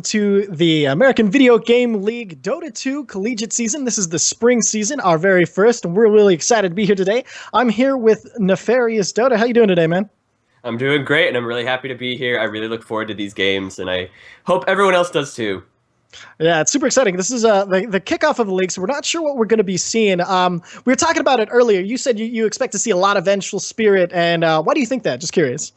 to the American Video Game League Dota 2 Collegiate season. This is the spring season, our very first, and we're really excited to be here today. I'm here with Nefarious Dota. How you doing today, man? I'm doing great, and I'm really happy to be here. I really look forward to these games, and I hope everyone else does too. Yeah, it's super exciting. This is the kickoff of the league, so we're not sure what we're going to be seeing. We were talking about it earlier. You said you expect to see a lot of Vengeful Spirit, and why do you think that? Just curious.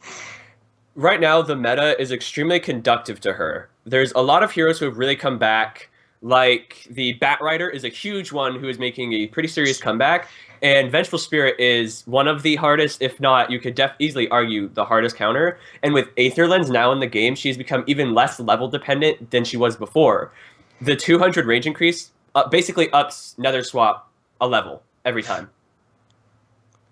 Right now, the meta is extremely conductive to her. There's a lot of heroes who have really come back, like the Bat Rider is a huge one who is making a pretty serious comeback, and Vengeful Spirit is one of the hardest, if not, you could easily argue, the hardest counter. And with Aether Lens now in the game, she's become even less level dependent than she was before. The 200 range increase basically ups Nether Swap a level every time.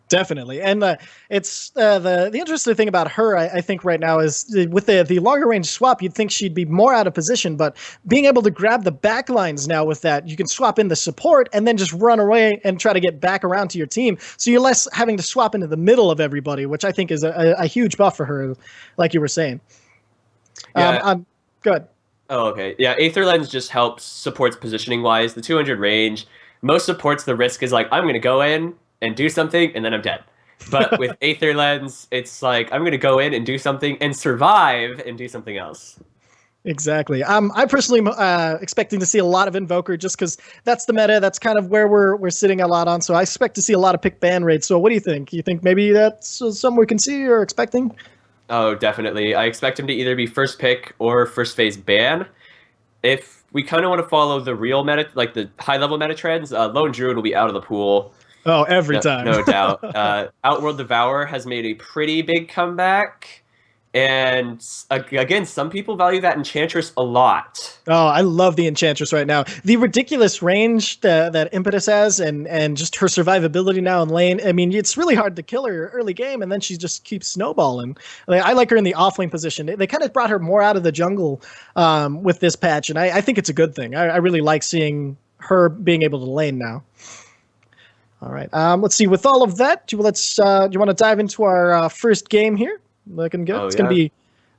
Definitely, and it's the interesting thing about her, I think, right now is with the longer range swap, you'd think she'd be more out of position, but being able to grab the back lines now with that, you can swap in the support and then just run away and try to get back around to your team. So you're less having to swap into the middle of everybody, which I think is a huge buff for her, like you were saying. Yeah. Go ahead. Oh, okay. Yeah, Aether Lens just helps supports positioning wise. The 200 range, most supports the risk is like, I'm going to go in and do something, and then I'm dead. But with Aether Lens, it's like, I'm going to go in and do something and survive and do something else. Exactly. I personally expecting to see a lot of Invoker just because that's the meta. That's kind of where we're sitting a lot on. So I expect to see a lot of pick ban rates. So what do you think? You think maybe that's something we can see or expecting? Oh, definitely. I expect him to either be first pick or first phase ban. If we kind of want to follow the real meta, like the high-level meta trends, Lone Druid will be out of the pool. Oh, every time. No doubt. Outworld Devourer has made a pretty big comeback. And again, some people value that Enchantress a lot. Oh, I love the Enchantress right now. The ridiculous range that Impetus has and just her survivability now in lane. I mean, it's really hard to kill her early game, and then she just keeps snowballing. I like her in the offlane position. They kind of brought her more out of the jungle with this patch, and I think it's a good thing. I really like seeing her being able to lane now. All right. Let's see. With all of that, do you want to dive into our first game here? Looking good. It's going to be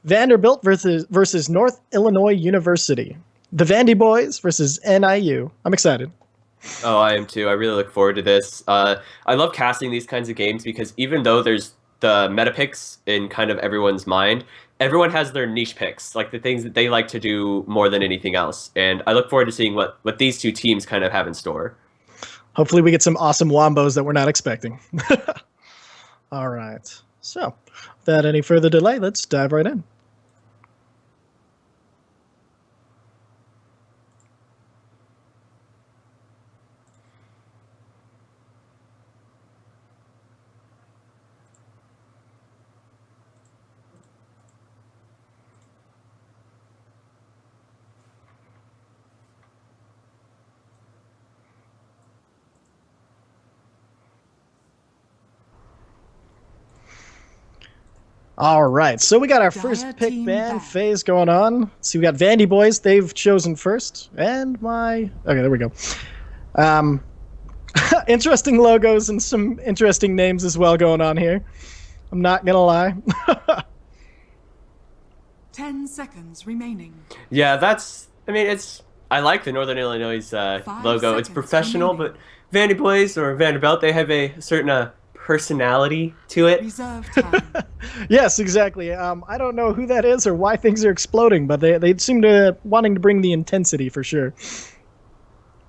Vanderbilt versus North Illinois University. The Vandy Boys versus NIU. I'm excited. Oh, I am too. I really look forward to this. I love casting these kinds of games because even though there's the meta picks in kind of everyone's mind, everyone has their niche picks, like the things that they like to do more than anything else. And I look forward to seeing what these two teams kind of have in store. Hopefully we get some awesome wombos that we're not expecting. All right. So, without any further delay, let's dive right in. All right, so we got our first pick ban phase going on. Let's see, we got Vandy Boys. They've chosen first, and okay, there we go. Interesting logos and some interesting names as well going on here. I'm not gonna lie. 10 seconds remaining. Yeah, I like the Northern Illinois logo. It's professional, but Vandy Boys or Vanderbilt, they have a certain personality to it. Reserve time. Yes, exactly. I don't know who that is or why things are exploding, but they seem to wanting to bring the intensity for sure.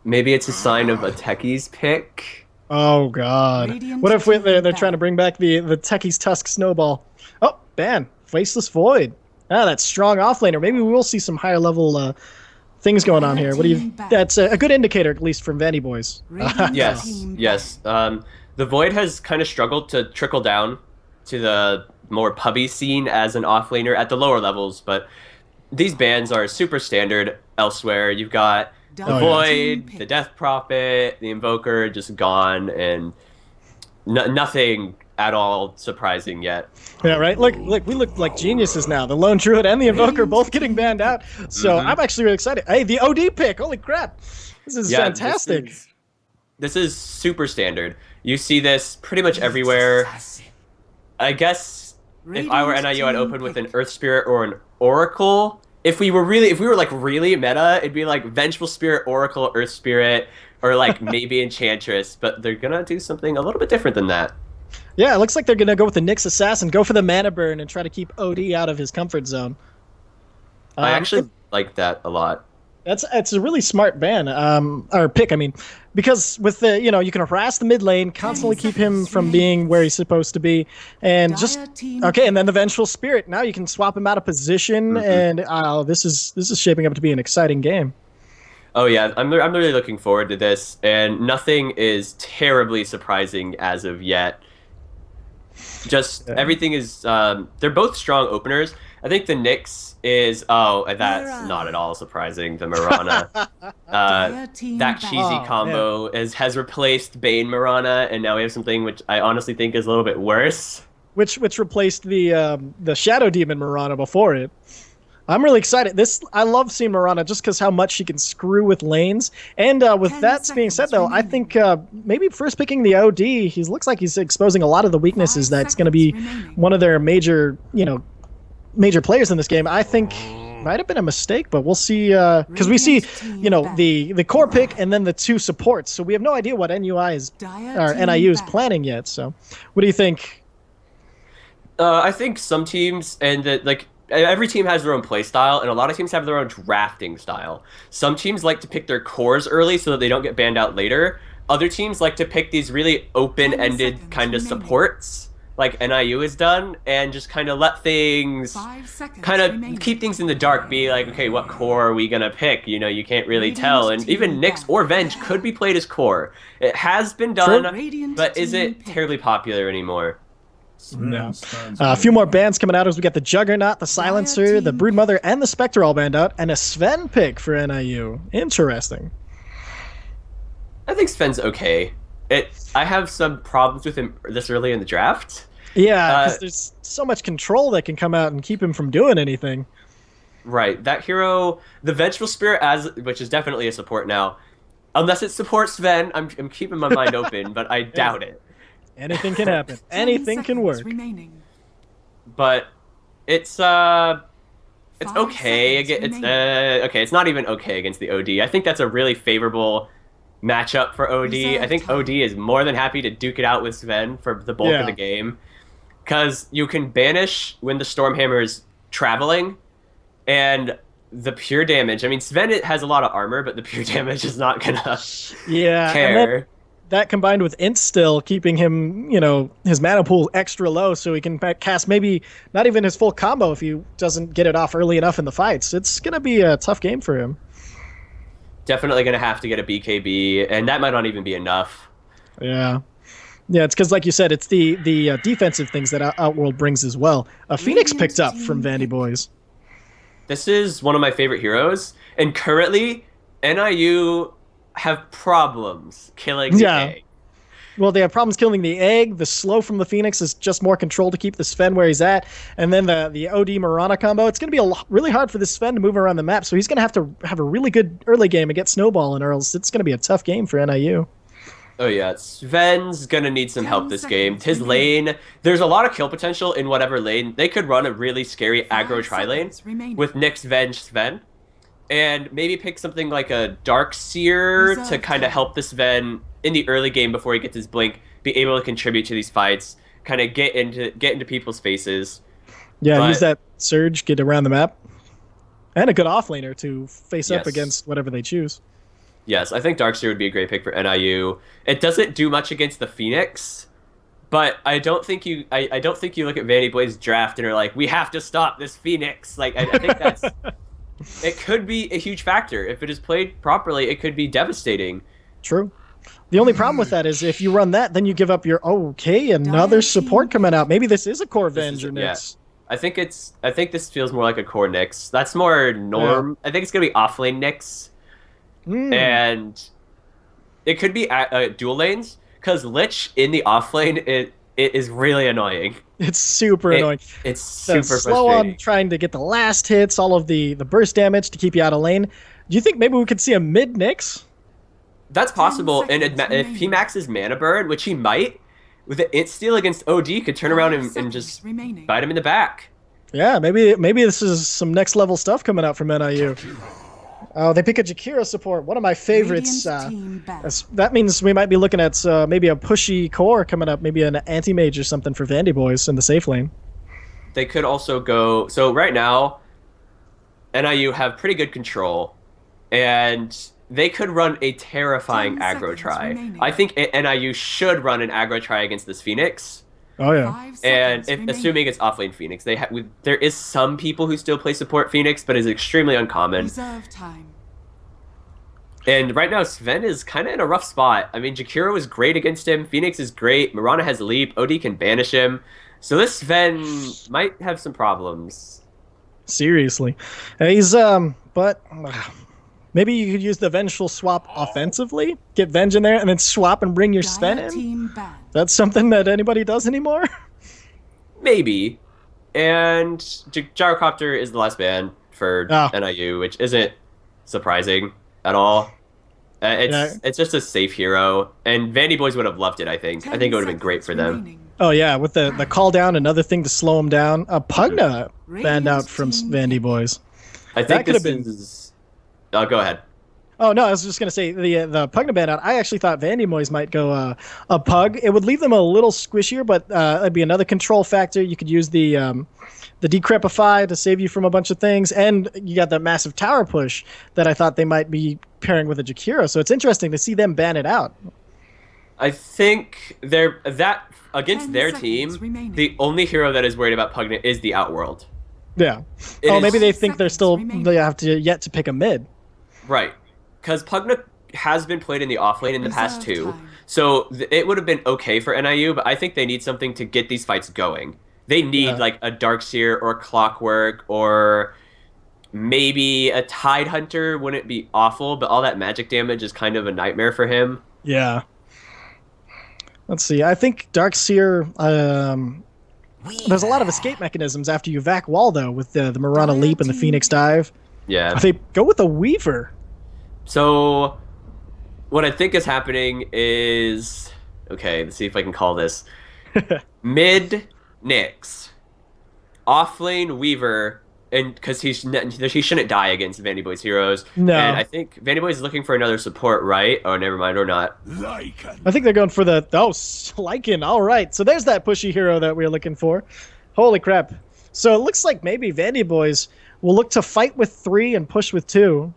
Maybe it's a sign of a Techie's pick. Oh God! Radiant what if they're trying to bring back the Techie's Tusk Snowball? Oh, ban Faceless Void. Ah, that's strong offlaner. Maybe we will see some higher level things going on here. What do you? That's a good indicator, at least from Vandy Boys. Yes. The Void has kind of struggled to trickle down to the more pubby scene as an offlaner at the lower levels, but these bans are super standard elsewhere. You've got the Void, the Death Prophet, the Invoker just gone, and nothing at all surprising yet. Yeah, right? Look, we look like geniuses now. The Lone Druid and the Invoker both getting banned out. So I'm actually really excited. Hey, the OD pick! Holy crap! This is fantastic. This is super standard. You see this pretty much everywhere. I guess if I were NIU, I'd open with an Earth Spirit or an Oracle. if we were like really meta, it'd be like Vengeful Spirit, Oracle, Earth Spirit, or like maybe Enchantress. But they're gonna do something a little bit different than that. Yeah, it looks like they're gonna go with the Nyx Assassin, go for the mana burn, and try to keep OD out of his comfort zone. I actually like that a lot. It's a really smart ban, or pick, I mean, because with the, you can harass the mid lane, constantly keep him from being where he's supposed to be, and just okay, and then the Vengeful Spirit. Now you can swap him out of position, and this is shaping up to be an exciting game. Oh yeah, I'm really looking forward to this, and nothing is terribly surprising as of yet. Just everything is they're both strong openers. I think the Nyx is that's not at all surprising. The Mirana, that cheesy combo has replaced Bane Mirana, and now we have something which I honestly think is a little bit worse. Which replaced the Shadow Demon Mirana before it. I'm really excited. I love seeing Mirana just because how much she can screw with lanes. And with that being said, though, I think maybe first picking the OD, he looks like he's exposing a lot of the weaknesses that's going to be one of their major players in this game. I think might have been a mistake, but we'll see. Because we see, the core pick and then the two supports. So we have no idea what NIU is planning yet. So what do you think? I think some teams every team has their own play style, and a lot of teams have their own drafting style. Some teams like to pick their cores early so that they don't get banned out later. Other teams like to pick these really open-ended kind of supports, like NIU has done, and just kind of let things keep things in the dark, be like, okay, what core are we going to pick? You can't really tell. And even Nyx or Venge could be played as core. It has been done, but is it terribly popular anymore? No. A few more bans coming out as we got the Juggernaut, the Silencer, the Broodmother, and the Spectre all banned out, and a Sven pick for NIU. Interesting. I think Sven's okay. I have some problems with him this early in the draft. Yeah, because there's so much control that can come out and keep him from doing anything. Right. That hero, the Vengeful Spirit, which is definitely a support now. Unless it supports Sven, I'm keeping my mind open, but I doubt it. Anything can happen. Anything can work. But it's okay. It's not even okay against the OD. I think that's a really favorable matchup for OD. I think OD is more than happy to duke it out with Sven for the bulk of the game, because you can banish when the Stormhammer is traveling, and the pure damage. I mean, Sven has a lot of armor, but the pure damage is not gonna care. That combined with Instill, keeping him, his mana pool extra low so he can cast maybe not even his full combo if he doesn't get it off early enough in the fights. It's going to be a tough game for him. Definitely going to have to get a BKB, and that might not even be enough. Yeah. Yeah, it's because, like you said, it's the defensive things that Outworld brings as well. Phoenix picked up from Vandy Boys. This is one of my favorite heroes, and currently, NIU have problems killing the egg. Well, they have problems killing the egg. The slow from the Phoenix is just more control to keep the Sven where he's at. And then the OD Mirana combo, it's going to be really hard for the Sven to move around the map. So he's going to have a really good early game and get Snowballing, or else it's going to be a tough game for NIU. Oh yeah, Sven's going to need some help this game. His lane, there's a lot of kill potential in whatever lane. They could run a really scary aggro tri-lane with Nyx, Venge, Sven. And maybe pick something like a Darkseer to kind of help this Sven in the early game before he gets his blink, be able to contribute to these fights, kind of get into people's faces. Yeah, use that Surge, get around the map. And a good offlaner to face up against whatever they choose. Yes, I think Darkseer would be a great pick for NIU. It doesn't do much against the Phoenix, but I don't think you look at Vandy Boys' draft and are like, we have to stop this Phoenix. Like I think that's it could be a huge factor. If it is played properly, it could be devastating. True. The only problem with that is if you run that, then you give up your another support coming out. Maybe this is a core Venge or Nyx. I think this feels more like a core Nyx. That's more norm. Yeah. I think it's gonna be offlane Nyx, and it could be dual lanes, because Lich in the offlane it is really annoying. It's super annoying. It's super slow frustrating. on trying to get the last hits, all of the burst damage to keep you out of lane. Do you think maybe we could see a mid Nyx? That's possible, and if he maxes mana burn, which he might, with an int steal against OD, could turn around and just bite him in the back. Yeah, maybe this is some next level stuff coming out from NIU. Oh, they pick a Jakiro support, one of my favorites. That means we might be looking at maybe a pushy core coming up, maybe an anti-mage or something for Vandy Boys in the safe lane. They could also go... So right now, NIU have pretty good control, and they could run a terrifying aggro try. Remaining. I think NIU should run an aggro try against this Phoenix. Oh, yeah. And assuming it's offlane Phoenix, there is some people who still play support Phoenix, but it's extremely uncommon. Reserve time. And right now, Sven is kind of in a rough spot. I mean, Jakiro is great against him. Phoenix is great. Mirana has leap. OD can banish him. So this Sven might have some problems. Seriously. He's, but maybe you could use the Vengeful swap offensively. Get Venge in there and then swap and bring your Sven in. That's something that anybody does anymore? Maybe. And Gyrocopter is the last ban for NIU, which isn't surprising at all. It's just a safe hero, and Vandy Boys would have loved it, I think. I think it would have been great for them. Oh, yeah, with the call down, another thing to slow him down. Pugna banned out from Vandy Boys. I think this is... Oh, go ahead. Oh, no, I was just going to say, the Pugna ban out, I actually thought Vandy Boys might go a Pug. It would leave them a little squishier, but it'd be another control factor. You could use the Decrepify to save you from a bunch of things, and you got that massive tower push that I thought they might be pairing with a Jakiro, so it's interesting to see them ban it out. I think against their team, the only hero that is worried about Pugna is the Outworld. Yeah. Maybe they think they have yet to pick a mid. Right. Because Pugna has been played in the offlane in the past too, so it would have been okay for NIU, but I think they need something to get these fights going. They need like a Darkseer or Clockwork or maybe a Tidehunter wouldn't be awful, but all that magic damage is kind of a nightmare for him. Yeah. Let's see. I think Darkseer, there's a lot of escape mechanisms after you vac wall, though, with the Mirana Leap and the Phoenix Dive. Yeah. They go with a Weaver. So what I think is happening is... Okay, let's see if I can call this. Mid Nyx. Offlane Weaver... And because he shouldn't die against Vandy Boy's heroes. No. And I think Vandy Boy's looking for another support, right? Oh, never mind, or not. Lycan. I think they're going for Lycan. All right. So there's that pushy hero that we were looking for. Holy crap. So it looks like maybe Vandy Boys will look to fight with 3 and push with 2.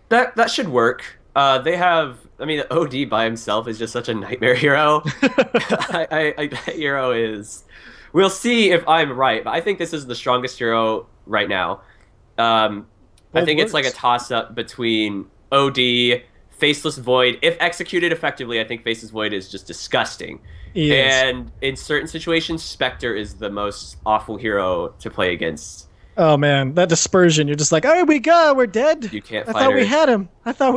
That should work. They have... I mean, the OD by himself is just such a nightmare hero. That hero is... We'll see if I'm right, but I think this is the strongest hero right now. I think it's like a toss-up between OD, Faceless Void. If executed effectively, I think Faceless Void is just disgusting. And in certain situations, Spectre is the most awful hero to play against. Oh, man, that dispersion. You're just like, oh, we're dead. You can't fight her. I thought we had him.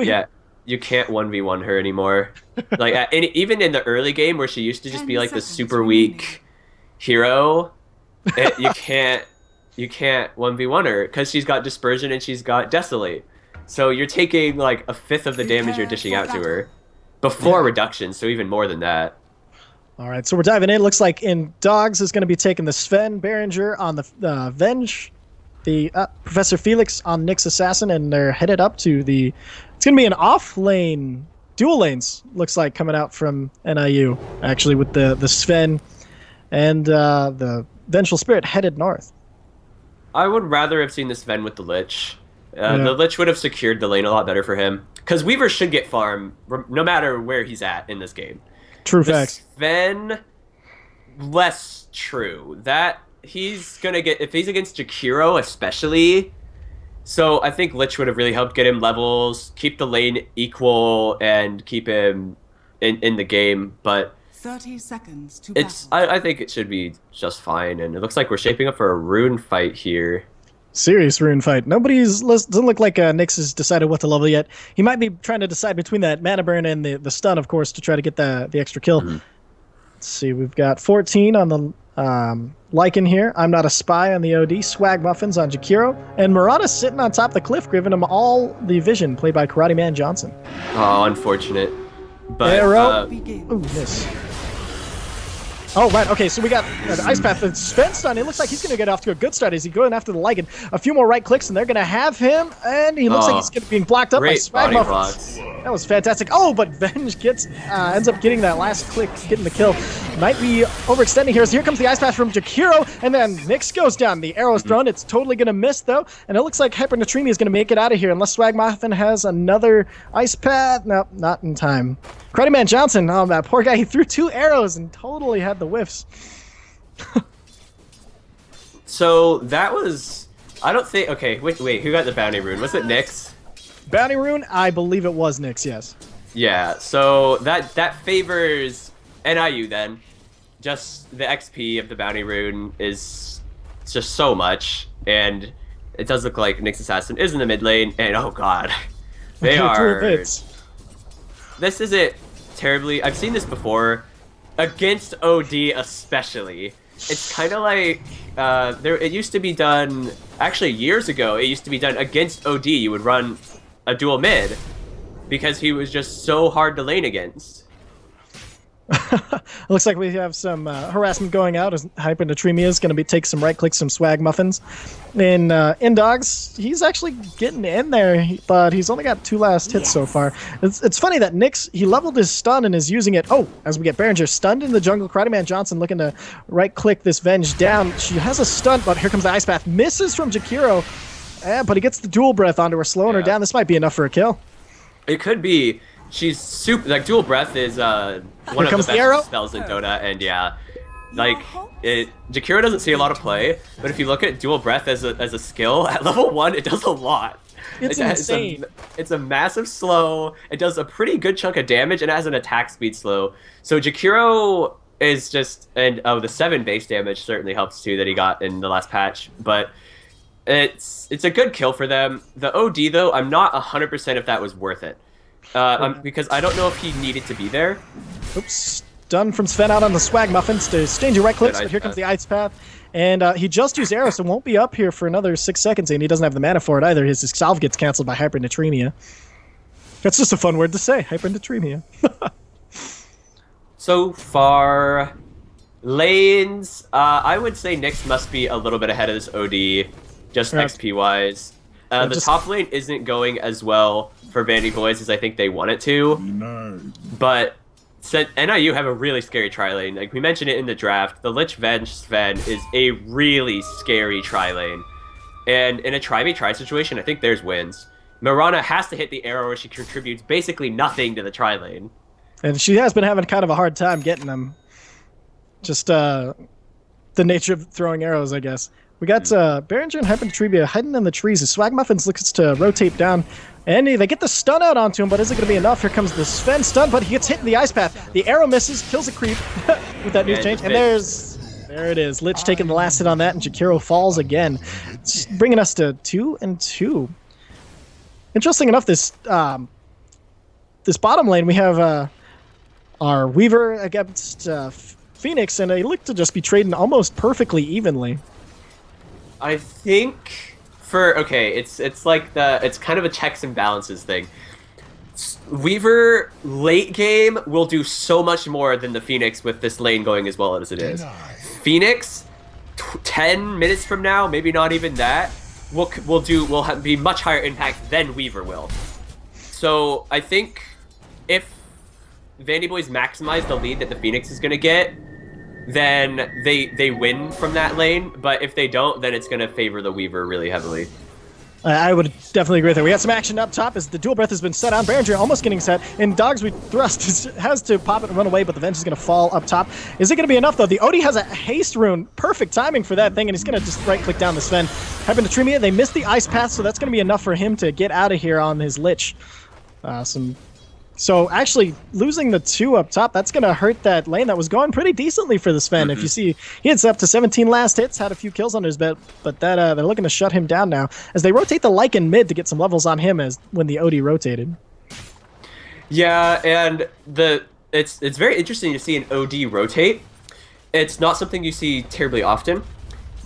Yeah, you can't 1v1 her anymore. Like even in the early game where she used to just be like the super weak... hero, you can't 1v1 her because she's got dispersion and she's got desolate, so you're taking like a fifth of the damage you're dishing out to her before reduction, so even more than that. All right, so we're diving in. Looks like in Dogs is going to be taking the Sven Behringer on the Venge, the Professor Felix on Nyx Assassin, and they're headed up to it's going to be an off lane, dual lanes, looks like, coming out from NIU, actually, with the Sven and the Vengeful Spirit headed north. I would rather have seen the Sven with the Lich. The Lich would have secured the lane a lot better for him. Because Weaver should get farm no matter where he's at in this game. True facts. Sven, less true. That he's going to get... If he's against Jakiro especially... So I think Lich would have really helped get him levels, keep the lane equal, and keep him in the game. But... 30 seconds to I think it should be just fine, and it looks like we're shaping up for a rune fight here. Serious rune fight. Doesn't look like Nyx has decided what to level yet. He might be trying to decide between that mana burn and the stun, of course, to try to get the extra kill. Mm-hmm. Let's see, we've got 14 on the Lycan here. I'm Not a Spy on the OD. Swag Muffins on Jakiro. And Murata's sitting on top of the cliff, giving him all the vision, played by Karate Man Johnson. Oh, unfortunate. But Arrow. Ooh, miss. Oh, right. Okay, so we got an Ice Path. The Sven stun. It looks like he's going to get off to a good start. Is he going after the Lycan? A few more right clicks, and they're going to have him. And he looks like he's going to be blocked up by Swag Muffins. That was fantastic. Oh, but Venge ends up getting that last click, getting the kill. Might be overextending here. So here comes the Ice Path from Jakiro, and then Nyx goes down. The arrow is thrown. It's totally going to miss, though. And it looks like Hypernatremia is going to make it out of here, unless Swag Muffin has another Ice Path. Nope, not in time. Credit Johnson, oh, that poor guy, he threw 2 arrows and totally had the whiffs. So that was, I don't think, okay, wait, who got the bounty rune? Was it Nyx? Bounty rune? I believe it was Nyx, yes. Yeah, so that favors NIU then. Just the XP of the bounty rune is just so much, and it does look like Nyx Assassin is in the mid lane, and oh god, they are... This isn't terribly... I've seen this before. Against OD especially. It's kind of like... it used to be done... Actually, years ago, it used to be done against OD. You would run a dual mid. Because he was just so hard to lane against. Looks like we have some harassment going out as Hypernatremia is going to take some right clicks, some Swag Muffins. In Dogs, he's actually getting in there, but he's only got 2 last hits so far. It's funny that Nyx, he leveled his stun and is using it. Oh, as we get Berenger stunned in the jungle, Karate Johnson looking to right click this Venge down. She has a stun, but here comes the Ice Path. Misses from Jakiro, but he gets the dual breath onto her, slowing her down. This might be enough for a kill. It could be. She's super, like, dual breath is one of the best spells in Dota, and yeah, like, Jakiro doesn't see a lot of play, but if you look at dual breath as a skill, at level 1, it does a lot. It's insane. It's a massive slow, it does a pretty good chunk of damage, and it has an attack speed slow. So Jakiro is just, and the 7 base damage certainly helps too that he got in the last patch, but it's a good kill for them. The OD though, I'm not 100% if that was worth it. Because I don't know if he needed to be there. Oops. Done from Sven out on the Swag Muffins to exchange your right clicks, but here comes the Ice Path. And he just used arrows, so won't be up here for another 6 seconds, and he doesn't have the mana for it either. His salve gets canceled by Hypernatremia. That's just a fun word to say, Hypernatremia. So far, lanes, I would say Nyx must be a little bit ahead of this OD, just XP-wise. The top lane isn't going as well for Vandy Boys as I think they want it to. No. But NIU have a really scary tri-lane. Like we mentioned it in the draft, the Lich Venge Sven is a really scary tri-lane. And in a try-me-try situation, I think there's wins. Mirana has to hit the arrow or she contributes basically nothing to the tri-lane. And she has been having kind of a hard time getting them. Just the nature of throwing arrows, I guess. We got Berenger and Hypernatremia hiding in the trees. Swag Muffins looks to rotate down. And they get the stun out onto him, but is it going to be enough? Here comes the Sven stun, but he gets hit in the Ice Path. The arrow misses, kills a creep with that new change. And there it is. Lich taking the last hit on that, and Jakiro falls again. It's bringing us to 2-2. Interesting enough, this bottom lane, we have our Weaver against Phoenix, and they look to just be trading almost perfectly evenly. I think it's like it's kind of a checks and balances thing. Weaver late game will do so much more than the Phoenix with this lane going as well as it is. Phoenix 10 minutes from now, maybe not even that, will be much higher impact than Weaver will. So I think if Vandy Boys maximize the lead that the Phoenix is going to get, then they win from that lane, but if they don't, then it's going to favor the Weaver really heavily. I would definitely agree with that. We got some action up top as the dual breath has been set on. Berenger almost getting set. In Dogs, we thrust has to pop it and run away, but the Venge is going to fall up top. Is it going to be enough, though? The Odie has a haste rune. Perfect timing for that thing, and he's going to just right-click down the Sven. Hypernatremia, they missed the Ice Path, so that's going to be enough for him to get out of here on his Lich. So actually, losing the 2 up top, that's going to hurt that lane that was going pretty decently for the Sven. If you see, he hits up to 17 last hits, had a few kills under his belt, but they're looking to shut him down now as they rotate the Lycan mid to get some levels on him as when the OD rotated. Yeah, and it's very interesting to see an OD rotate. It's not something you see terribly often,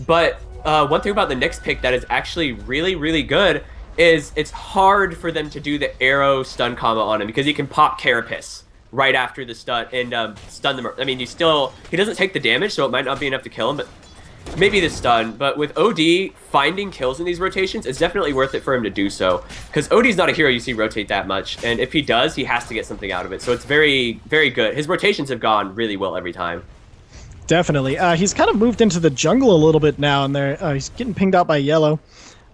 but one thing about the Nyx pick that is actually really, really good is it's hard for them to do the arrow stun combo on him because he can pop Carapace right after the stun and stun them. I mean, he doesn't take the damage, so it might not be enough to kill him, but maybe the stun. But with OD, finding kills in these rotations, it's definitely worth it for him to do so. Because OD's not a hero you see rotate that much, and if he does, he has to get something out of it. So it's very, very good. His rotations have gone really well every time. Definitely. He's kind of moved into the jungle a little bit now, and there he's getting pinged out by yellow.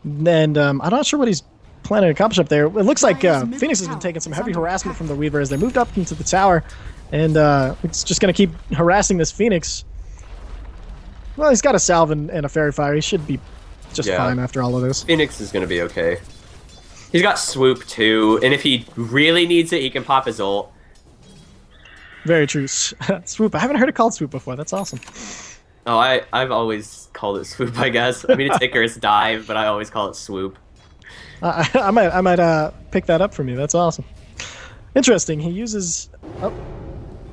And I'm not sure what he's planning to accomplish up there. It looks like Phoenix has been taking some heavy harassment from the Weaver as they moved up into the tower, and it's just going to keep harassing this Phoenix. Well, he's got a salve and a fairy fire. He should be just fine after all of this. Phoenix is going to be okay. He's got swoop too, and if he really needs it, he can pop his ult. Very true. Swoop. I haven't heard it called swoop before. That's awesome. Oh, I've always called it swoop, I guess. I mean, it's Icarus dive, but I always call it swoop. I might pick that up for me. That's awesome. Interesting. He uses. Oh,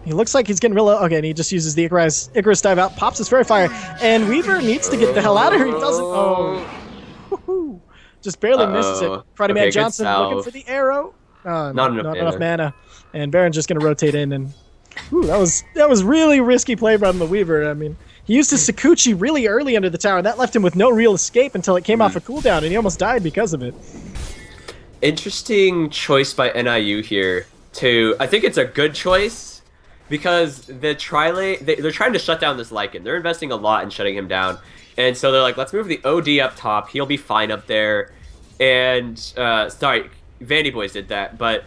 he looks like he's getting real. Okay, and he just uses the Icarus dive out, pops his fairy fire, and Weaver needs to get the hell out of here. He doesn't. Oh, woo-hoo. Just barely misses it. Friday Man Johnson looking for the arrow. Not enough mana, and Baron's just gonna rotate in and. Ooh, that was really risky play from the Weaver. I mean, he used his Sakuchi really early under the tower. That left him with no real escape until it came off a cooldown, and he almost died because of it. Interesting choice by NIU here. I think it's a good choice because the Trilane they're trying to shut down this Lycan. They're investing a lot in shutting him down, and so they're like, let's move the OD up top. He'll be fine up there. And sorry, Vandy Boys did that, but.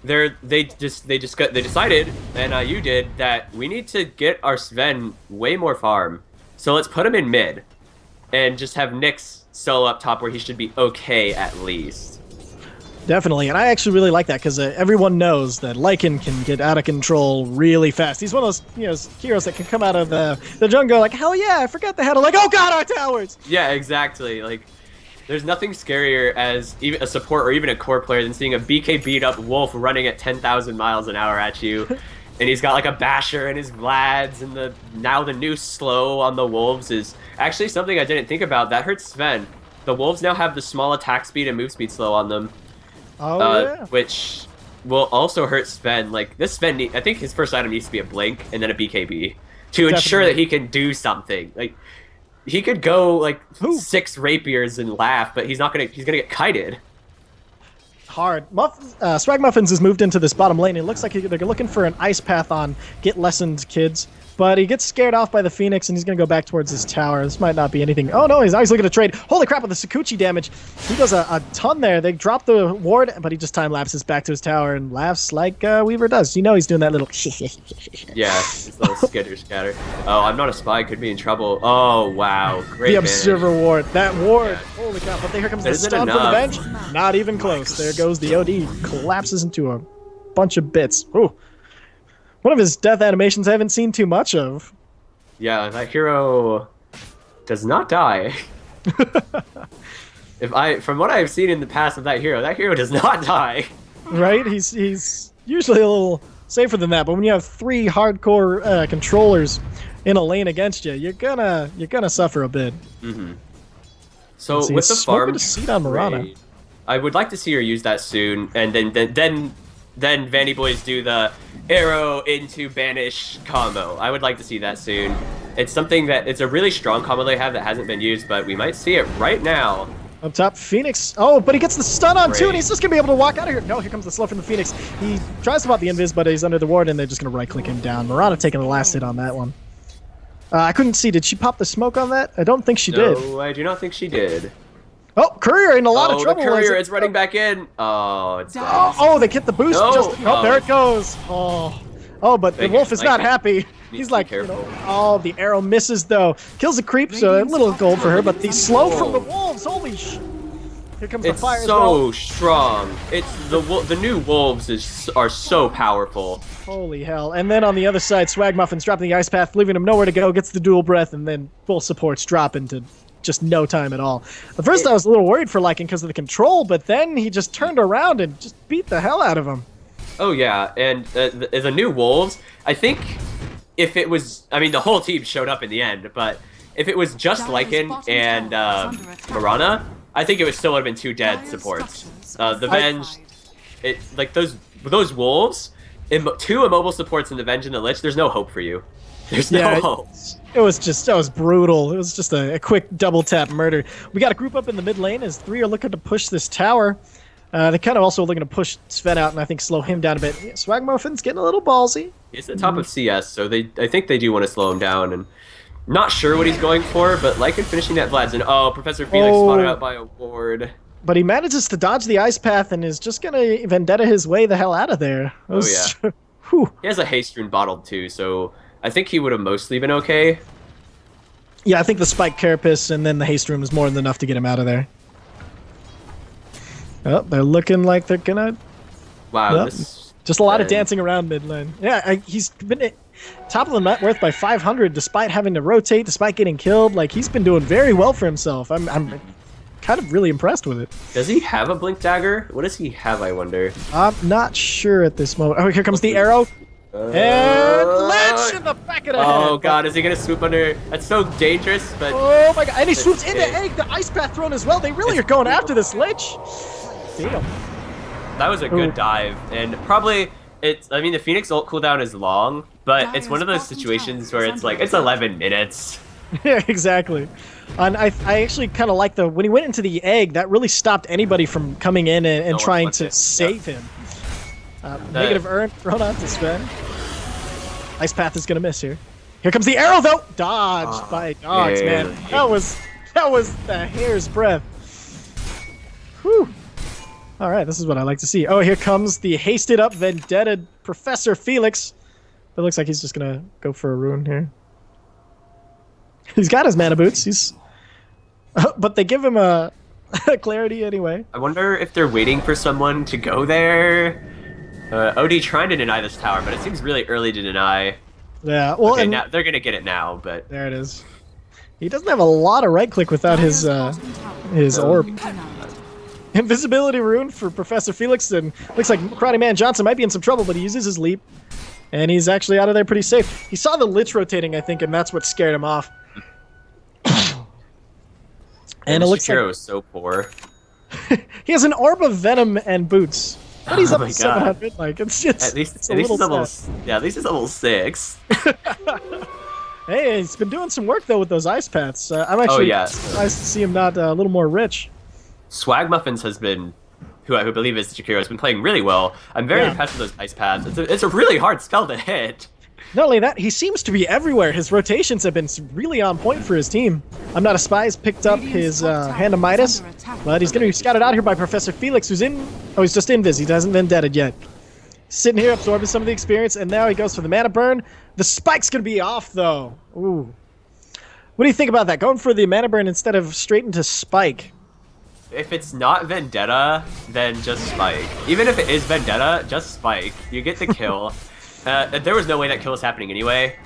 They decided, and you did, that we need to get our Sven way more farm. So let's put him in mid, and just have Nyx solo up top where he should be okay at least. Definitely, and I actually really like that because everyone knows that Lycan can get out of control really fast. He's one of those heroes that can come out of the jungle like, hell yeah, I forgot the header, like, oh god, our towers! Yeah, exactly, like... There's nothing scarier as even a support or even a core player than seeing a BK beat up Wolf running at 10,000 miles an hour at you. And he's got like a Basher and his Vlads, and now the new slow on the Wolves is actually something I didn't think about. That hurts Sven. The Wolves now have the small attack speed and move speed slow on them. Which will also hurt Sven. Like this Sven, I think his first item needs to be a Blink and then a BKB to ensure that he can do something. Like he could go like 6 rapiers and laugh, but he's gonna get kited. Hard. Swag Muffins has moved into this bottom lane. It looks like they're looking for an ice path on Get Lessoned Kids, but he gets scared off by the Phoenix, and he's going to go back towards his tower. This might not be anything. Oh, no, he's looking to trade. Holy crap, with the Sakuchi damage. He does a ton there. They drop the ward, but he just time-lapses back to his tower and laughs like Weaver does. You know he's doing that little... Yeah, his little scatter. Oh, I'm not a spy. Could be in trouble. Oh, wow. Great The Observer ward. That ward. Yeah. Holy crap. But here comes the stun from the bench. Not even close. There goes the OD. Collapses into a bunch of bits. Ooh. One of his death animations I haven't seen too much of. Yeah, that hero does not die. From what I've seen in the past of that hero does not die. Right? He's usually a little safer than that, but when you have 3 hardcore controllers in a lane against you, you're gonna suffer a bit. Mm-hmm. So with the farm seat on Mirana, I would like to see her use that soon, and then Vandy Boys do the arrow into banish combo. I would like to see that soon. It's something it's a really strong combo they have that hasn't been used, but we might see it right now. Up top, Phoenix. Oh, but he gets the stun on too, and he's just gonna be able to walk out of here. No, here comes the slow from the Phoenix. He tries to pop the invis, but he's under the ward, and they're just gonna right-click him down. Mirana taking the last hit on that one. I couldn't see. Did she pop the smoke on that? I don't think she did. No, I do not think she did. Oh, Courier in a lot of trouble. The Courier is running back in. Oh, it's dead. Oh, they get the boost. There it goes. Oh, but the Wolf is not happy. He's like, the arrow misses though. Kills the creep, so a little gold for her, but the slow from the Wolves. Holy sh! Here comes the fire. It's so strong. It's the new Wolves are so powerful. Holy hell. And then on the other side, Swag Muffin's dropping the ice path, leaving him nowhere to go, gets the dual breath, and then full supports drop into just no time at all. At first I was a little worried for Lycan because of the control, but then he just turned around and just beat the hell out of him. Oh yeah, and the new Wolves, I think if it was, I mean the whole team showed up in the end, but if it was just Lycan and Mirana, I think it would still have been 2 dead supports. The Venge, like those Wolves, two immobile supports in the Venge and the Lich, there's no hope for you. There's no hope. It was brutal. It was just a quick double tap murder. We got a group up in the mid lane as 3 are looking to push this tower. They're kind of also looking to push Sven out and I think slow him down a bit. Yeah, Swagmuffin's getting a little ballsy. He's at top of CS, so I think they do want to slow him down. And not sure what he's going for, but liking finishing that Vlad's. And Professor Felix spotted out by a ward. But he manages to dodge the ice path and is just going to vendetta his way the hell out of there. Whew. He has a haste rune bottled too, so I think he would have mostly been okay. Yeah, I think the spike carapace and then the haste rune was more than enough to get him out of there. Oh, they're looking like they're gonna... Wow, just a lot of dancing around mid lane. Yeah, he's been top of the net worth by 500 despite having to rotate, despite getting killed. Like, he's been doing very well for himself. I'm kind of really impressed with it. Does he have a blink dagger? What does he have, I wonder? I'm not sure at this moment. Oh, here comes the arrow. And Lich in the back of the head. Oh god, is he gonna swoop under? That's so dangerous, but... Oh my god, and he swoops into egg, the ice path thrown as well. They really are going after this Lich. Damn. That was a good dive, and probably, I mean, the Phoenix ult cooldown is long, but it's one of those situations where it's like, it's 11 minutes. Yeah, exactly. And I actually kind of like when he went into the egg, that really stopped anybody from coming in and trying to save him. Negative urn thrown onto Sven. Ice path is gonna miss here. Here comes the arrow though. Dodged by dogs, man. That was the hair's breadth. Whew. All right, this is what I like to see. Oh, here comes the hasted up vendetta Professor Felix. It looks like he's just gonna go for a rune here. He's got his mana boots. But they give him a clarity anyway. I wonder if they're waiting for someone to go there. OD trying to deny this tower, but it seems really early to deny. Yeah, well, okay, now they're gonna get it now, but there it is. He doesn't have a lot of right click without his orb. Invisibility rune for Professor Felix, and looks like Karate Man Johnson might be in some trouble, but he uses his leap, and he's actually out of there pretty safe. He saw the Lich rotating, I think, and that's what scared him off. And it looks like is so poor. He has an orb of venom and boots. But he's up to 700. Like it's at least it's level 6. Hey, he's been doing some work though with those ice paths. I'm actually surprised to see him not a little more rich. Swag Muffins has been, who I believe is Jakiro, has been playing really well. I'm very impressed with those ice paths. It's a really hard spell to hit. Not only that, he seems to be everywhere. His rotations have been really on point for his team. I'm Not a Spy has picked up his Hand of Midas, but he's going to be scouted out here by Professor Felix, who's in... Oh, he's just invis. He hasn't been deaded yet. Sitting here, absorbing some of the experience, and now he goes for the mana burn. The spike's going to be off, though. Ooh. What do you think about that? Going for the mana burn instead of straight into spike. If it's not Vendetta, then just spike. Even if it is Vendetta, just spike. You get the kill. There was no way that kill was happening anyway.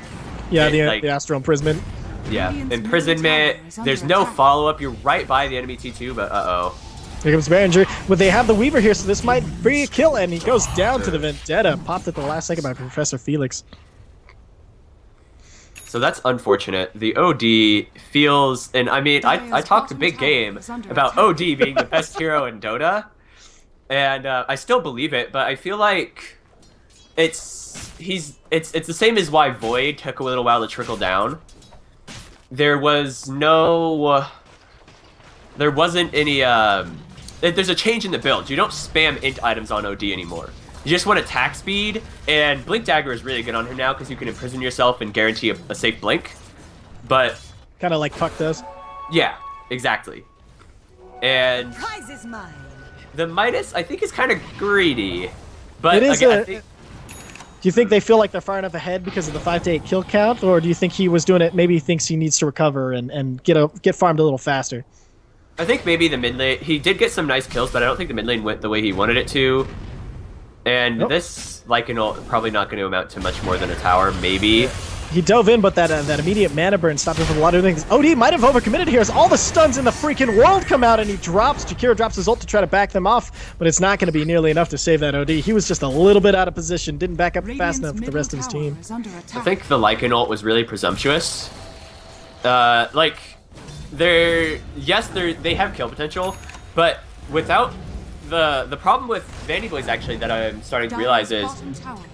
Yeah, the Astral Imprisonment. Yeah, Imprisonment. There's no follow-up. You're right by the enemy T2, but uh-oh. Here comes Behringer. But they have the Weaver here, so this might be a kill, and he goes down to the Vendetta. Popped at the last second by Professor Felix. So that's unfortunate. The OD feels, and I mean, I talked a big game about OD being the best hero in Dota, and I still believe it, but I feel like it's the same as why Void took a little while to trickle down. There wasn't any, there's a change in the build. You don't spam int items on OD anymore. You just want attack speed, and Blink Dagger is really good on him now because you can imprison yourself and guarantee a safe blink. But kind of like Puck does. Yeah, exactly. And prize is mine. The Midas, I think, is kind of greedy. But it is again, I think... Do you think they feel like they're far enough ahead because of the 5 to 8 kill count, or do you think he was doing it? Maybe he thinks he needs to recover and get farmed a little faster. I think maybe the mid lane. He did get some nice kills, but I don't think the mid lane went the way he wanted it to. And this Lycanol probably not going to amount to much more than a tower, maybe. He dove in, but that immediate mana burn stopped him from a lot of things. OD might have overcommitted here as all the stuns in the freaking world come out, and he drops. Jakiro drops his ult to try to back them off, but it's not going to be nearly enough to save that OD. He was just a little bit out of position, didn't back up fast enough with the rest of his team. I think the Lycan ult was really presumptuous. They have kill potential, but without the problem with Vandy Boys actually that I'm starting to realize is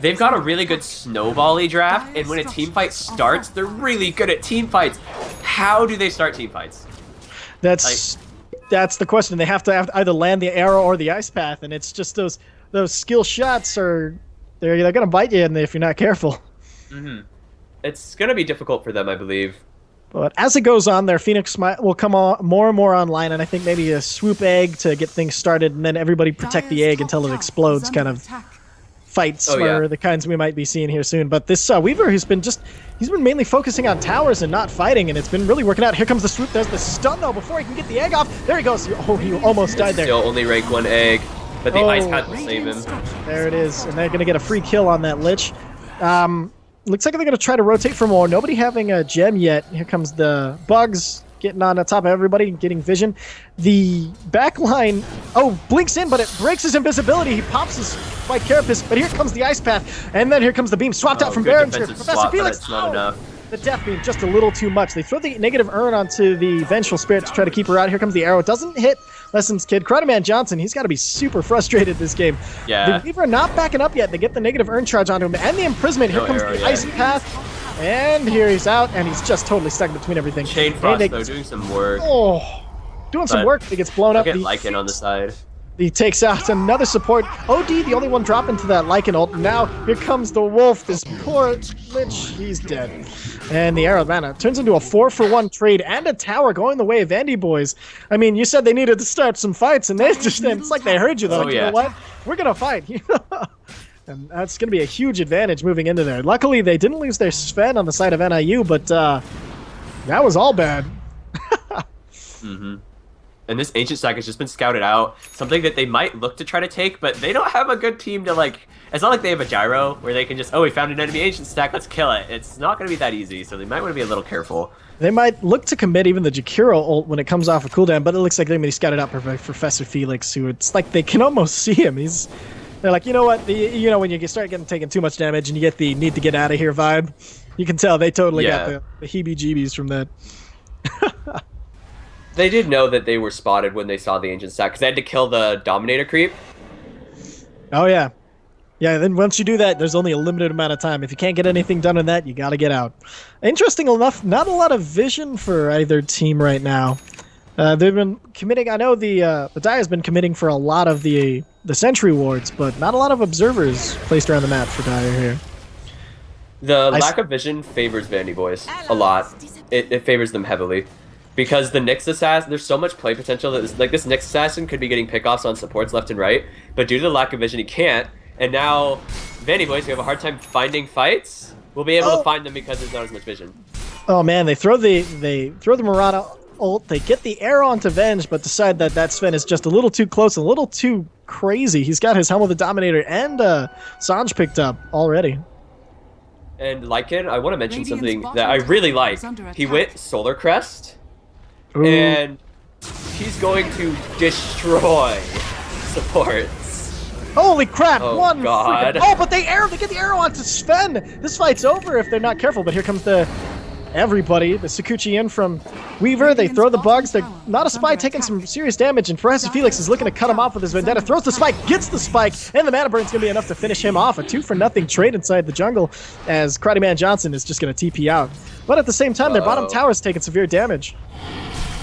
they've got a really good snowbally draft, and when a team fight starts, they're really good at team fights. How do they start team fights? That's the question. They have to either land the arrow or the ice path, and it's just those skill shots are they're gonna bite you if you're not careful. It's gonna be difficult for them, I believe. But as it goes on, their Phoenix will come on more and more online, and I think maybe a swoop egg to get things started, and then everybody protect the egg until it explodes. Kind of fights are the kinds we might be seeing here soon. But this Weaver, he's been mainly focusing on towers and not fighting, and it's been really working out. Here comes the swoop. There's the stun though before he can get the egg off. There he goes. Oh, he almost died there. Still only rank 1 egg, but the ice path will save him. There it is, and they're gonna get a free kill on that Lich. Looks like they're going to try to rotate for more. Nobody having a gem yet. Here comes the Bugs getting on the top of everybody, getting vision. The backline, blinks in, but it breaks his invisibility. He pops his White Carapace, but here comes the Ice Path, and then here comes the beam. Swapped out from Baron's here. Professor Felix, it's not enough. The Death Beam, just a little too much. They throw the negative urn onto the Vengeful Spirit to try to keep her out. Here comes the arrow. It doesn't hit Lessons Kid. Karate Johnson, he's got to be super frustrated this game. Yeah. The Weaver not backing up yet. They get the negative urn charge onto him, and the imprisonment. Here comes the Ice Path, and here he's out, and he's just totally stuck between everything. Chain Frost, though, doing some work. Doing some work. He gets blown up. Get Lycan on the side. He takes out another support. OD, the only one dropping to that Lycan ult. Now, here comes the Wolf. This poor Lich, he's dead. And the arrow mana turns into a 4-for-1 trade and a tower going the way of Vandy Boys. I mean, you said they needed to start some fights, and it's like they heard you. They're like, you know what? We're going to fight. And that's going to be a huge advantage moving into there. Luckily, they didn't lose their Sven on the side of NIU, but that was all bad. And this Ancient Stack has just been scouted out. Something that they might look to try to take, but they don't have a good team to, like... It's not like they have a gyro where they can just, we found an enemy Ancient Stack, let's kill it. It's not going to be that easy, so they might want to be a little careful. They might look to commit even the Jakiro ult when it comes off a cooldown, but it looks like they're going to be scouted out by Professor Felix, who it's like they can almost see him. They're like, you know what? When you start taking too much damage and you get the need to get out of here vibe, you can tell they totally got the heebie-jeebies from that. They did know that they were spotted when they saw the Ancient Stack, because they had to kill the Dominator creep. Oh, yeah. Yeah, then once you do that, there's only a limited amount of time. If you can't get anything done in that, you gotta get out. Interesting enough, not a lot of vision for either team right now. They've been committing, I know the Dia's been committing for a lot of the Sentry wards, but not a lot of observers placed around the map for Dia here. The lack of vision favors Vandy Boys a lot. It favors them heavily. Because the Nyx Assassin, there's so much play potential that this Nyx Assassin could be getting pickoffs on supports left and right, but due to the lack of vision, he can't. And now, Vandy Boys, who have a hard time finding fights, will be able to find them because there's not as much vision. Oh man, they throw the Murata ult, they get the arrow onto Venge, but decide that Sven is just a little too close, a little too crazy. He's got his Helm of the Dominator and Sanj picked up already. And Lycan, I want to mention something that I really like. He went Solar Crest. Ooh. And he's going to destroy supports. Holy crap! Oh, one God. But they get the arrow onto Sven. This fight's over if they're not careful. But here comes everybody. The Sakuchi in from Weaver. They throw the bugs. They're not a spy taking some serious damage. And Professor Felix is looking to cut him off with his Vendetta. Throws the spike, gets the spike, and the mana burn's gonna be enough to finish him off. A 2-for-0 trade inside the jungle, as Karate Man Johnson is just gonna TP out. But at the same time, their bottom tower's taking severe damage.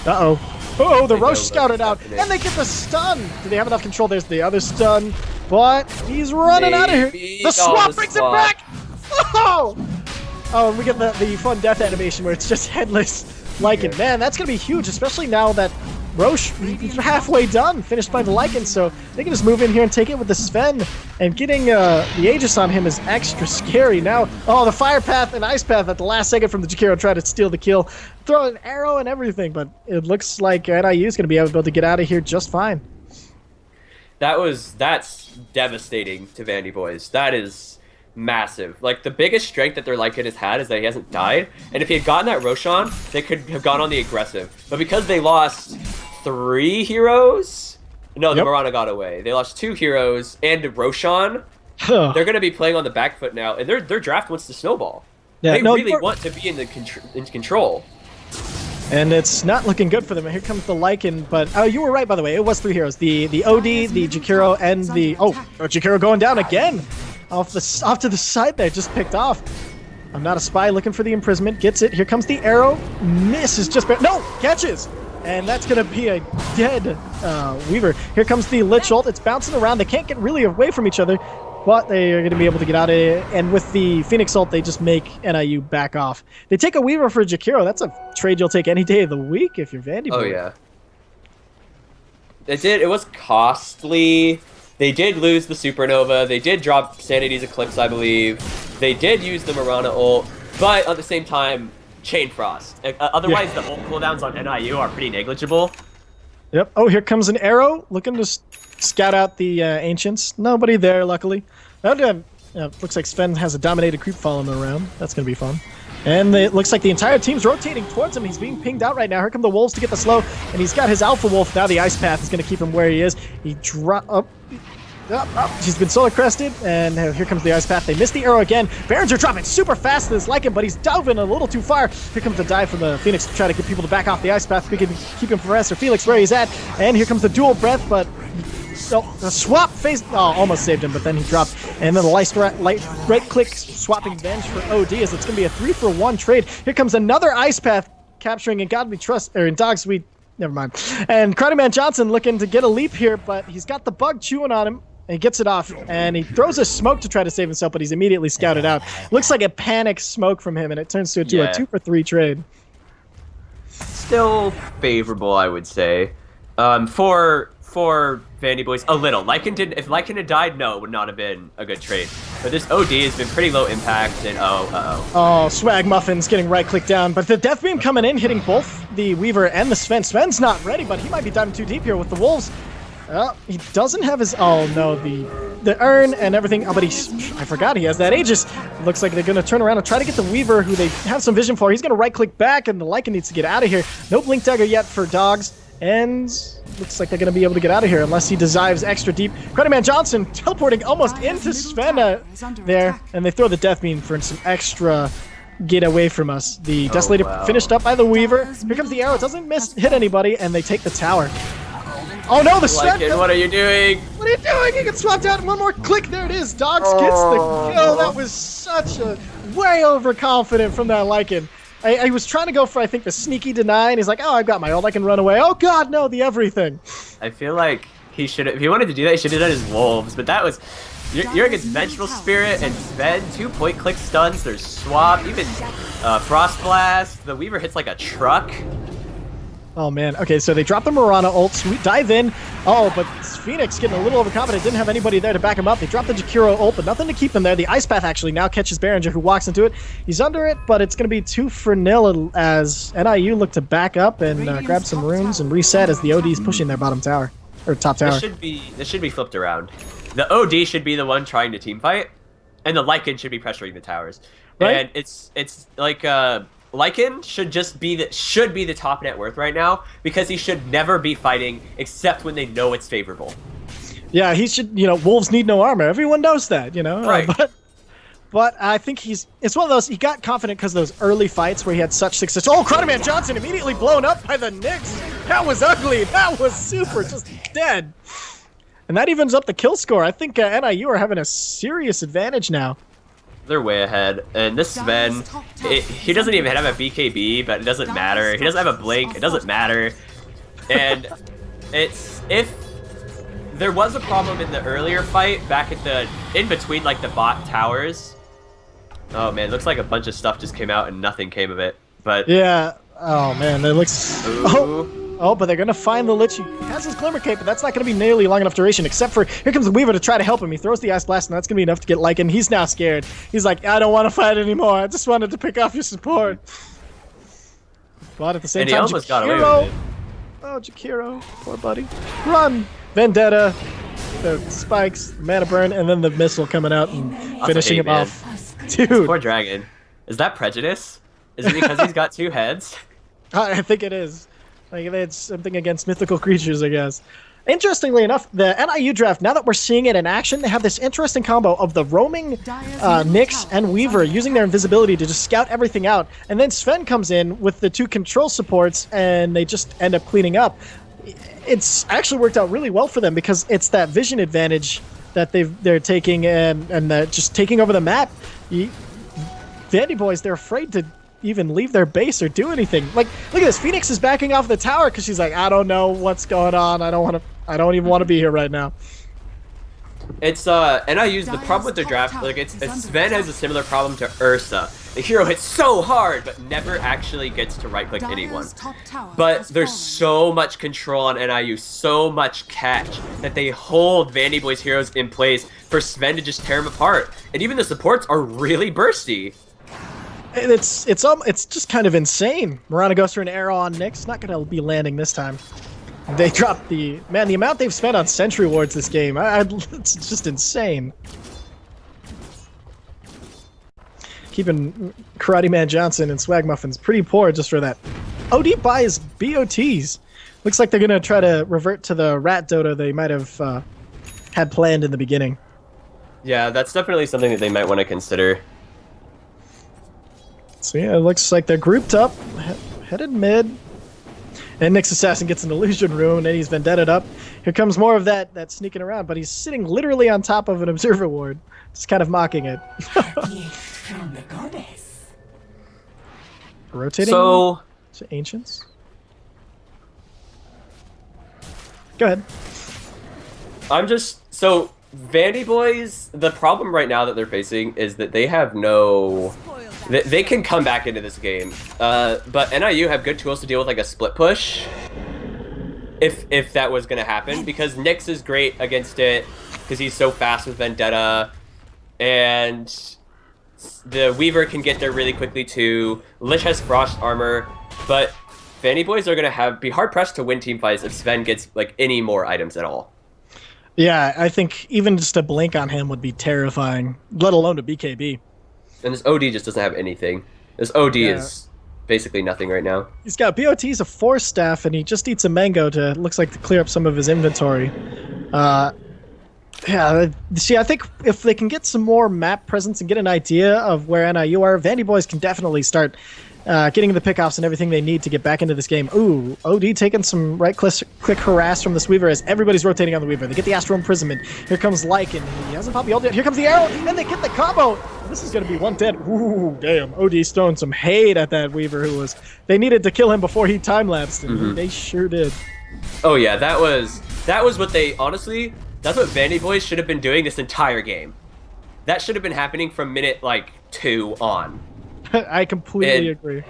Uh-oh, the Roche scouted out, and they get the stun. Do they have enough control? There's the other stun, but he's running out of here. The swap brings it back. Oh, and we get the fun death animation where it's just headless Lycan. Man, that's going to be huge, especially now that Roche is halfway done, finished by the Lycan, so they can just move in here and take it with the Sven, and getting the Aegis on him is extra scary. Now, the Fire Path and Ice Path at the last second from the Jakiro tried to steal the kill, throw an arrow and everything, but it looks like NIU is going to be able to get out of here just fine. That's devastating to Vandy Boys. That is massive. Like, the biggest strength that their Lycan has had is that he hasn't died, and if he had gotten that Roshan, they could have gone on the aggressive. But because they lost 3 heroes, the Mirana got away. They lost 2 heroes and Roshan. They're going to be playing on the back foot now, and their draft wants to snowball. Yeah, they really want to be in control. And it's not looking good for them. Here comes the Lycan, but oh, you were right, by the way. It was 3 heroes. The OD, the Jakiro, and the Jakiro going down again. Off to the side there, just picked off. I'm not a spy, looking for the imprisonment. Gets it. Here comes the arrow. Misses just no, catches. And that's going to be a dead Weaver. Here comes the Lich ult. It's bouncing around. They can't get really away from each other, but they are going to be able to get out of it. And with the Phoenix ult, they just make NIU back off. They take a Weaver for Jakiro. That's a trade you'll take any day of the week if you're Vanderbilt. Oh, yeah. It was costly. They did lose the Supernova. They did drop Sanity's Eclipse, I believe. They did use the Mirana ult, but at the same time, Chain Frost. Otherwise, the ult cooldowns on NIU are pretty negligible. Yep. Oh, here comes an arrow. Looking to scout out the Ancients. Nobody there, luckily. Looks like Sven has a dominated creep following him around. That's going to be fun. And it looks like the entire team's rotating towards him. He's being pinged out right now. Here come the Wolves to get the slow, and he's got his Alpha Wolf. Now the Ice Path is going to keep him where he is. He he's been solar crested, and here comes the Ice Path. They missed the arrow again. Barons are dropping super fast to this Lycan, but he's diving a little too far. Here comes the dive from the Phoenix to try to get people to back off the Ice Path. We can keep him from Professor Felix where he's at. And here comes the dual breath, but the swap phase almost saved him, but then he dropped. And then the right click swapping Venge for OD, as it's going to be a 3-for-1 trade. Here comes another Ice Path capturing, and God we trust, or in Dogs we, never mind. And Crowderman Johnson looking to get a leap here, but he's got the bug chewing on him. And he gets it off, and he throws a smoke to try to save himself, but he's immediately scouted out. Looks like a panic smoke from him, and it turns to a 2-for-3 trade. Still favorable, I would say. For Vandy Boys, a little. If Lycan had died, no, it would not have been a good trade. But this OD has been pretty low impact, and Oh, Swag Muffin's getting right-click down, but the Death Beam coming in, hitting both the Weaver and the Sven. Sven's not ready, but he might be diving too deep here with the Wolves. He doesn't have his... Oh, no, the urn and everything. Oh, but I forgot he has that Aegis. Looks like they're going to turn around and try to get the Weaver, who they have some vision for. He's going to right-click back, and the Lycan needs to get out of here. No Blink Dagger yet for Dogs, and looks like they're going to be able to get out of here unless he dives extra deep. Crowderman Johnson teleporting almost into Sven there, and they throw the Death Beam for some extra... get away from us. The Desolator finished up by the Weaver. Here comes the arrow. It doesn't hit anybody, and they take the tower. Oh no, the Sven! What are you doing? What are you doing? He gets swapped out in one more click. There it is. Dogs gets the kill. That was such a way overconfident from that Lycan. I was trying to go for, I think, the sneaky deny, and he's like, oh, I've got my ult. I can run away. Oh god, no, the everything. I feel like he should have, if he wanted to do that, he should have done his Wolves, but that was... You're against Vengeful Spirit and Sven, 2 point-click stuns, there's Swap, even Frost Blast. The Weaver hits like a truck. Oh man, okay, so they drop the Mirana ult, sweet dive in. Oh, but Phoenix getting a little overconfident, didn't have anybody there to back him up. They dropped the Jakiro ult, but nothing to keep him there. The Ice Path actually now catches Behringer, who walks into it. He's under it, but it's going to be 2-for-0 as NIU look to back up and grab some runes and reset as the OD's pushing their bottom tower, or top tower. This should be flipped around. The OD should be the one trying to team fight, and the Lycan should be pressuring the towers. Right? And it's like Lycan should be the top net worth right now, because he should never be fighting except when they know it's favorable. Yeah, he should. Wolves need no armor. Everyone knows that. Right. But I think it's one of those. He got confident because of those early fights where he had such success. Oh, Crowderman Johnson immediately blown up by the Nyx. That was ugly. That was super, just dead. And that evens up the kill score. I think NIU are having a serious advantage now. They're way ahead. And this Sven, he doesn't even have a BKB, but it doesn't matter. He doesn't have a blink. It doesn't matter. And if there was a problem in the earlier fight, back at in between like the bot towers. Oh man, looks like a bunch of stuff just came out and nothing came of it. But yeah. Oh man, that looks. Oh, but they're going to find the Lich. He has his Glimmer Cape, but that's not going to be nearly long enough duration, except for here comes the Weaver to try to help him. He throws the Ice Blast, and that's going to be enough to get Lycan. He's now scared. He's like, I don't want to fight anymore. I just wanted to pick off your support. But at the same time, he almost got away with it. Oh, Jakiro. Poor buddy. Run! Vendetta, the spikes, the mana burn, and then the missile coming out and finishing him off. Dude. This poor dragon. Is that prejudice? Is it because he's got 2 heads? I think it is. Like, it's something against mythical creatures, I guess. Interestingly enough, the NIU draft, now that we're seeing it in action, they have this interesting combo of the roaming Nyx and Weaver using their invisibility to just scout everything out. And then Sven comes in with the 2 control supports, and they just end up cleaning up. It's actually worked out really well for them because it's that vision advantage that they're taking and just taking over the map. Vandy boys, they're afraid to even leave their base or do anything. Like, look at this. Phoenix is backing off the tower because she's like, I don't know what's going on. I don't even want to be here right now. It's NIU's the problem with their draft. Like, it's Sven has a similar problem to Ursa. The hero hits so hard, but never actually gets to right-click anyone. But there's so much control on NIU, so much catch, that they hold Vandy Boy's heroes in place for Sven to just tear them apart. And even the supports are really bursty. It's just kind of insane. Mirana goes for an arrow on Nyx. Not going to be landing this time. They dropped the amount they've spent on sentry wards this game. It's just insane. Keeping Karate Man Johnson and Swag Muffins pretty poor just for that. OD buys BOTs. Looks like they're going to try to revert to the rat Dota they might have had planned in the beginning. Yeah, that's definitely something that they might want to consider. So yeah, it looks like they're grouped up, headed mid. And Nyx Assassin gets an illusion rune, and he's vendetted up. Here comes more of that sneaking around, but he's sitting literally on top of an observer ward, just kind of mocking it. From the goddess. Rotating to Ancients. Go ahead. So Vandy Boys, the problem right now that they're facing is that they have no... They can come back into this game, but NIU have good tools to deal with like a split push, if that was going to happen, because Nyx is great against it, because he's so fast with Vendetta, and the Weaver can get there really quickly too. Lich has Frost armor, but Vandy Boys are going to be hard-pressed to win team fights if Sven gets like any more items at all. Yeah, I think even just a blink on him would be terrifying, let alone a BKB. And this OD just doesn't have anything. This OD is basically nothing right now. He's got BOTs, a Force Staff, and he just eats a mango to, looks like, to clear up some of his inventory. Yeah, see, I think if they can get some more map presence and get an idea of where NIU are, Vandy Boys can definitely start getting the pickoffs and everything they need to get back into this game. Ooh, OD taking some right-click harass from this Weaver as everybody's rotating on the Weaver. They get the Astral Imprisonment. Here comes Lycan. He hasn't popped the ult yet. Here comes the arrow, and they get the combo. This is going to be one dead. Ooh, damn. OD's throwing some hate at that Weaver who was... They needed to kill him before he time-lapsed, and they sure did. Oh, yeah, that was what they... Honestly, that's what Vandy Boys should have been doing this entire game. That should have been happening from minute, 2 on. I completely agree.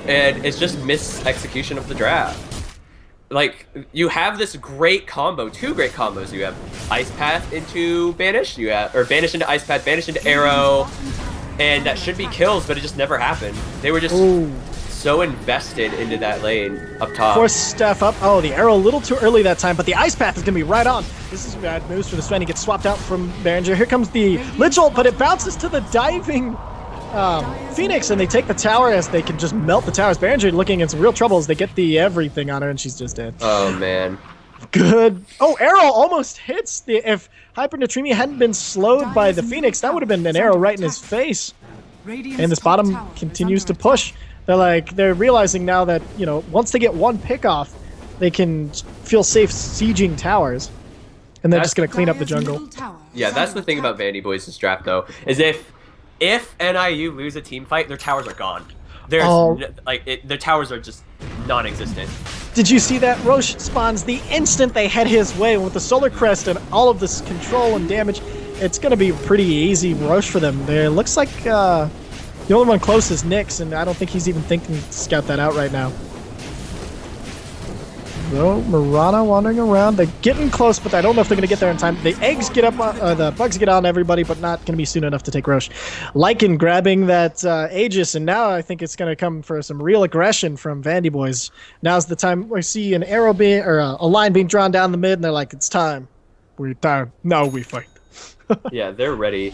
And it's just mis-execution of the draft. Like, you have this great combo, 2 great combos. You have Ice Path into Banish, or Banish into Ice Path, Banish into Arrow, and that should be kills, but it just never happened. They were just so invested into that lane up top. Force Staff up. Oh, the Arrow a little too early that time, but the Ice Path is going to be right on. This is bad news for the Sven. He gets swapped out from Berenger. Here comes the Lich ult, but it bounces to the diving... Phoenix, and they take the tower as they can just melt the towers. Berenger looking in some real trouble as they get the everything on her, and she's just dead. Oh, man. Good. Oh, arrow almost hits. If Hypernatremia hadn't been slowed by the Phoenix, that would have been an arrow right in his face. And this bottom continues to push. They're realizing now that, once they get one pick off, they can feel safe sieging towers. And they're just going to clean up the jungle. Yeah, that's the thing about Vandy Boys' draft, though, is if NIU lose a team fight, their towers are gone. Their towers are just non-existent. Did you see that? Roche spawns the instant they head his way with the Solar Crest and all of this control and damage. It's going to be a pretty easy Roche for them. It looks like the only one close is Nyx, and I don't think he's even thinking to scout that out right now. No, Mirana wandering around. They're getting close, but I don't know if they're going to get there in time. The eggs get up, the bugs get on everybody, but not going to be soon enough to take Roche. Lycan grabbing that Aegis, and now I think it's going to come for some real aggression from Vandy Boys. Now's the time we see an arrow being, or a line being drawn down the mid, and they're like, it's time. We're time. Now we fight. Yeah, they're ready.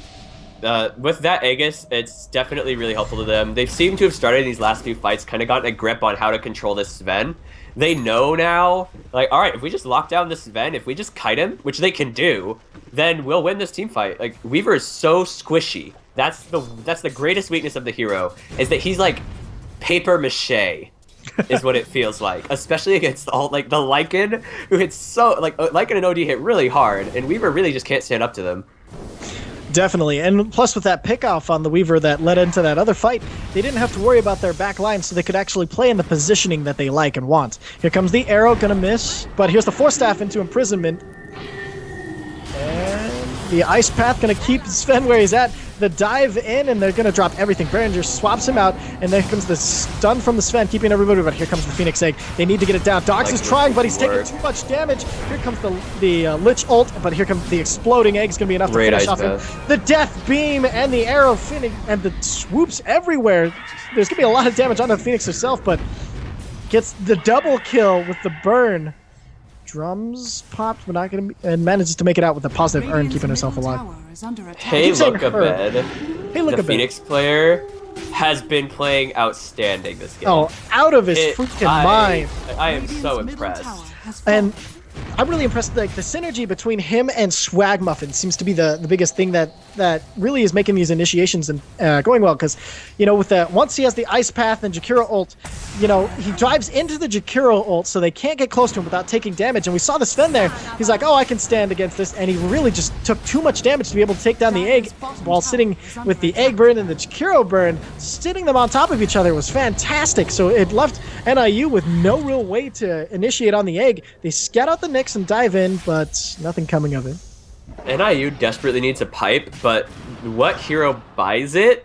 With that Aegis, it's definitely really helpful to them. They seem to have started in these last few fights, kind of gotten a grip on how to control this Sven. They know now, like, all right, if we just lock down this Sven, if we just kite him, which they can do, then we'll win this team fight. Like, Weaver is so squishy. That's the greatest weakness of the hero, is that he's like paper mache. Is what it feels like, especially against all like the Lycan, who hits so like Lycan and OD hit really hard, and Weaver really just can't stand up to them. Definitely, and plus with that pick-off on the Weaver that led into that other fight, they didn't have to worry about their back line, so they could actually play in the positioning that they like and want. Here comes the arrow, gonna miss, but here's the Force Staff into imprisonment. And the Ice Path gonna keep Sven where he's at. The dive in, and they're gonna drop everything. Berenger swaps him out, and there comes the stun from the Sven, keeping everybody, but here comes the Phoenix Egg. They need to get it down. Dogs is trying, but he's taking too much damage. Here comes the Lich ult, but here comes the exploding egg's gonna be enough to finish off him. The Death Beam and the arrow and the swoops everywhere. There's gonna be a lot of damage on the Phoenix herself, but gets the double kill with the burn. Drums popped, but not gonna be, and manages to make it out with a positive urn, keeping herself alive. Hey, look a bed. Hey, look the Phoenix player has been playing outstanding this game. Oh, out of his freaking mind! I am so impressed. And I'm really impressed. Like the synergy between him and Swag Muffin seems to be the biggest thing that really is making these initiations and going well. Because with the once he has the Ice Path and Jakiro ult, he dives into the Jakiro ult, so they can't get close to him without taking damage. And we saw the Sven there. He's like, oh, I can stand against this, and he really just took too much damage to be able to take down the egg while sitting with the egg burn and the Jakiro burn. Sitting them on top of each other was fantastic. So it left NIU with no real way to initiate on the egg. They scat out the Nyx and dive in, but nothing coming of it. NIU desperately needs a pipe, but what hero buys it?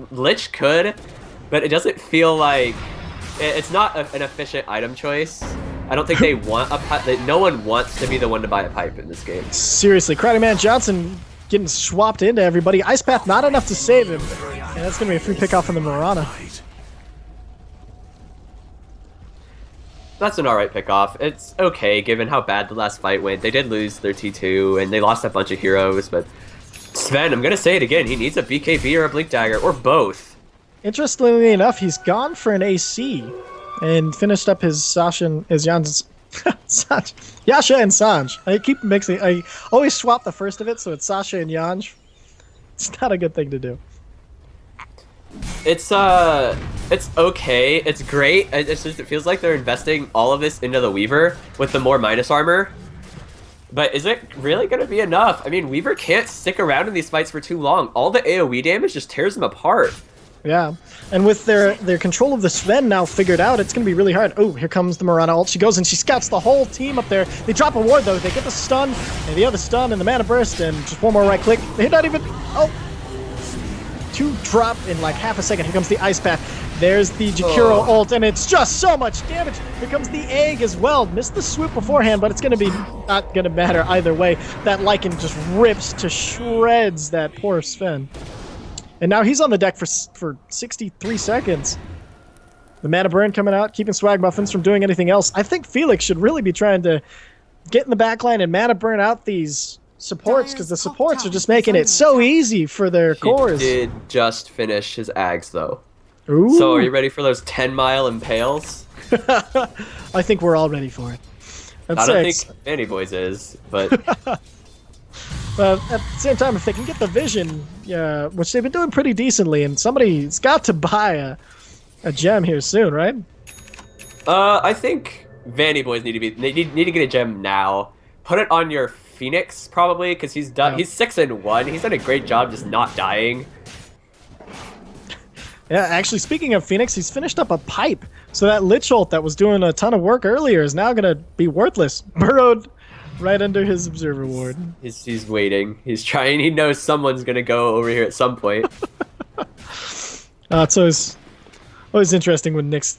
Lich could, but it doesn't feel like it's not an efficient item choice. I don't think they want a pipe. No one wants to be the one to buy a pipe in this game. Seriously, Crowdy Man Johnson getting swapped into everybody. Ice Path not enough to save him, and that's gonna be a free pick off from the Mirana. That's an alright pick-off. It's okay, given how bad the last fight went. They did lose their T2, and they lost a bunch of heroes, but Sven, I'm gonna say it again, he needs a BKB or a Blink Dagger, or both. Interestingly enough, he's gone for an AC, and finished up his Sasha and his Yasha and Sanj. I keep mixing, I always swap the first of it, so it's Sasha and Yanj. It's not a good thing to do. It's okay. It's great. It's just it feels like they're investing all of this into the Weaver with the more minus armor. But is it really going to be enough? I mean, Weaver can't stick around in these fights for too long. All the AoE damage just tears them apart. Yeah, and with their control of the Sven now figured out, it's going to be really hard. Oh, here comes the Mirana ult. She goes and she scouts the whole team up there. They drop a ward, though. They get the stun, and the other stun, and the mana burst, and just one more right click. They're not even... Oh! 2 drop in like half a second. Here comes the Ice Path. There's the Jakiro ult, and it's just so much damage. Here comes the egg as well. Missed the swoop beforehand, but it's going to be not going to matter either way. That Lycan just rips to shreds that poor Sven. And now he's on the deck for 63 seconds. The mana burn coming out, keeping Swag Muffins from doing anything else. I think Felix should really be trying to get in the backline and mana burn out these supports, because the supports are just making it so easy for their cores. He did just finish his Ags, though. Ooh. So are you ready for those 10-mile impales? I think we're all ready for it. I don't think Vandy Boys is, but... But at the same time, if they can get the vision, which they've been doing pretty decently, and somebody's got to buy a gem here soon, right? I think Vandy Boys need to get a gem now. Put it on your Phoenix, probably, because he's done. Yeah. He's 6-1. He's done a great job just not dying. Yeah, actually, speaking of Phoenix, he's finished up a pipe. So that Lich ult that was doing a ton of work earlier is now going to be worthless. Burrowed right under his Observer Ward. He's waiting. He's trying. He knows someone's going to go over here at some point. It's always interesting when Nyx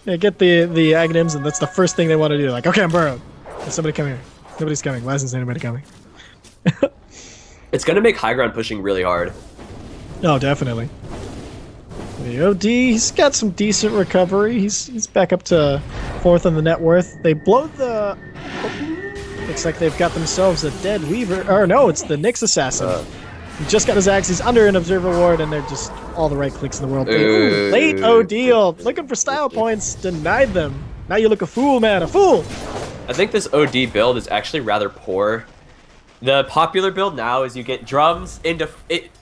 get the Aghanims, and that's the first thing they want to do. Like, okay, I'm burrowed. Is somebody come here? Nobody's coming. Why isn't anybody coming? It's going to make high ground pushing really hard. Oh, definitely. The OD, he's got some decent recovery. He's back up to 4th on the net worth. They blow the... Oh, looks like they've got themselves a dead Weaver. Or no, it's the Nyx Assassin. He just got his axe. He's under an observer ward, and they're just all the right clicks in the world. Ooh. Late OD, looking for style points, denied them. Now you look a fool, man, a fool. I think this OD build is actually rather poor. The popular build now is you get drums into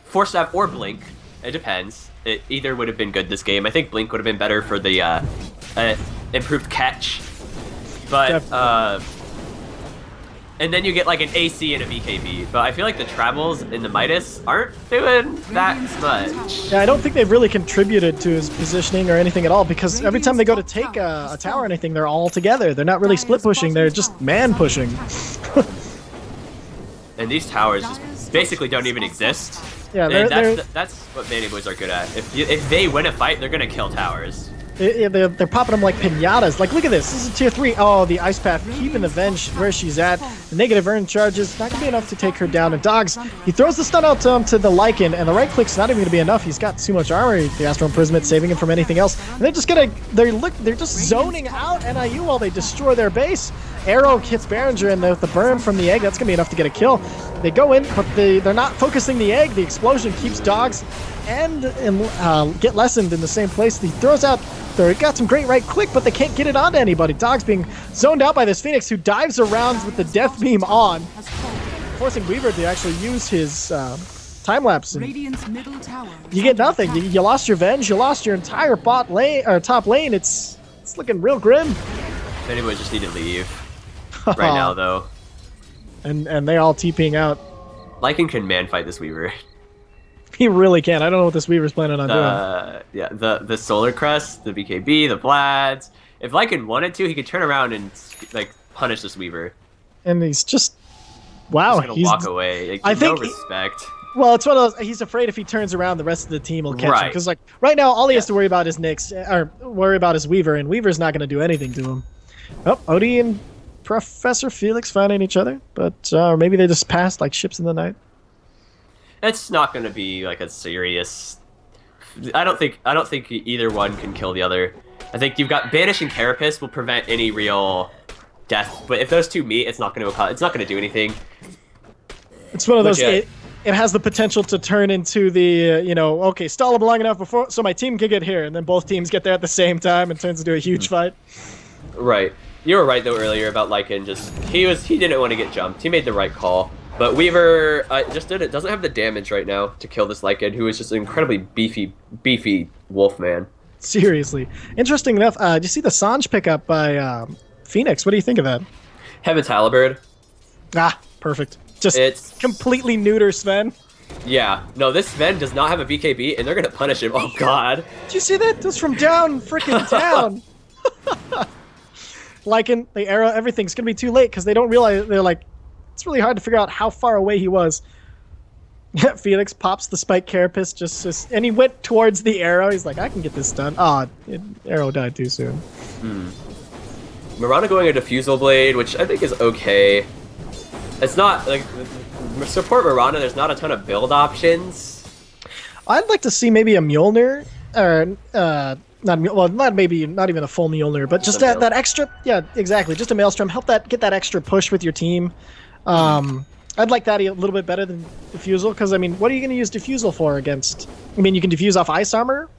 Force Staff or Blink. It depends. Either would have been good this game. I think Blink would have been better for the improved catch. But and then you get like an AC and a BKB. But I feel like the travels in the Midas aren't doing that much. Yeah, I don't think they've really contributed to his positioning or anything at all, because every time they go to take a tower or anything, they're all together. They're not really split pushing, they're just man pushing. And these towers just basically don't even exist. Yeah, that's what Vandy Boys are good at. If they win a fight, they're gonna kill towers. They're popping them like pinatas. Like, look at this. This is tier 3. Oh, the Ice Path keeping the Venge where she's at. The negative earn charges, not going to be enough to take her down. And Dogs, he throws the stun out to the Lycan, and the right click's not even going to be enough. He's got too much armor. The Astral Imprisonment saving him from anything else. And they're just going to, they're just zoning out NIU while they destroy their base. Arrow hits Behringer, and the burn from the egg, that's going to be enough to get a kill. They go in, but they're not focusing the egg. The explosion keeps Dogs and get lessened in the same place. He throws out, they got some great right click, but they can't get it onto anybody. Dogs being zoned out by this Phoenix, who dives around with the death beam on, forcing Weaver to actually use his time lapse. You get nothing. You lost your Venge. You lost your entire bot lane or top lane. It's looking real grim. Anyone just need to leave right now, though. And they all TPing out. Lycan can man fight this Weaver. He really can. I don't know what this Weaver's planning on doing. Yeah, the Solar Crest, the BKB, the Vlads. If Lycan wanted to, he could turn around and like punish this Weaver. And he's just, wow. He's gonna walk away. Like, I think no respect. Well, it's one of those. He's afraid if he turns around, the rest of the team will catch him. Because like right now, all he has to worry about is Nyx, or worry about is Weaver, and Weaver's not going to do anything to him. Oh, Odie and Professor Felix finding each other, but maybe they just passed like ships in the night. It's not going to be like a serious. I don't think either one can kill the other. I think you've got Banishing Carapace will prevent any real death, but if those two meet, it's not going to do anything. It's one of those. It has the potential to turn into the okay, stall him long enough before so my team can get here, and then both teams get there at the same time and turns into a huge fight. Right. You were right though earlier about Lycan. He didn't want to get jumped. He made the right call. But Weaver doesn't have the damage right now to kill this Lycan, who is just an incredibly beefy wolf man. Seriously. Interesting enough, did you see the Sange pickup by Phoenix? What do you think of that? Heaven's Halberd. Ah, perfect. It's completely neuter Sven. Yeah. No, this Sven does not have a BKB, and they're going to punish him. Oh, God. Did you see that? That's from down freaking down. Lycan, the arrow, everything's going to be too late because they don't realize, they're like, it's really hard to figure out how far away he was. Felix pops the spike carapace and he went towards the arrow. He's like, I can get this done. Ah, arrow died too soon. Mirana going a Diffusal Blade, which I think is okay. It's not like support Mirana. There's not a ton of build options. I'd like to see maybe a Mjolnir, or not even a full Mjolnir, but just that extra. Yeah, exactly. Just a Maelstrom. Help get that extra push with your team. I'd like that a little bit better than Diffusal, because I mean, what are you going to use Diffusal for against? I mean, you can diffuse off ice armor.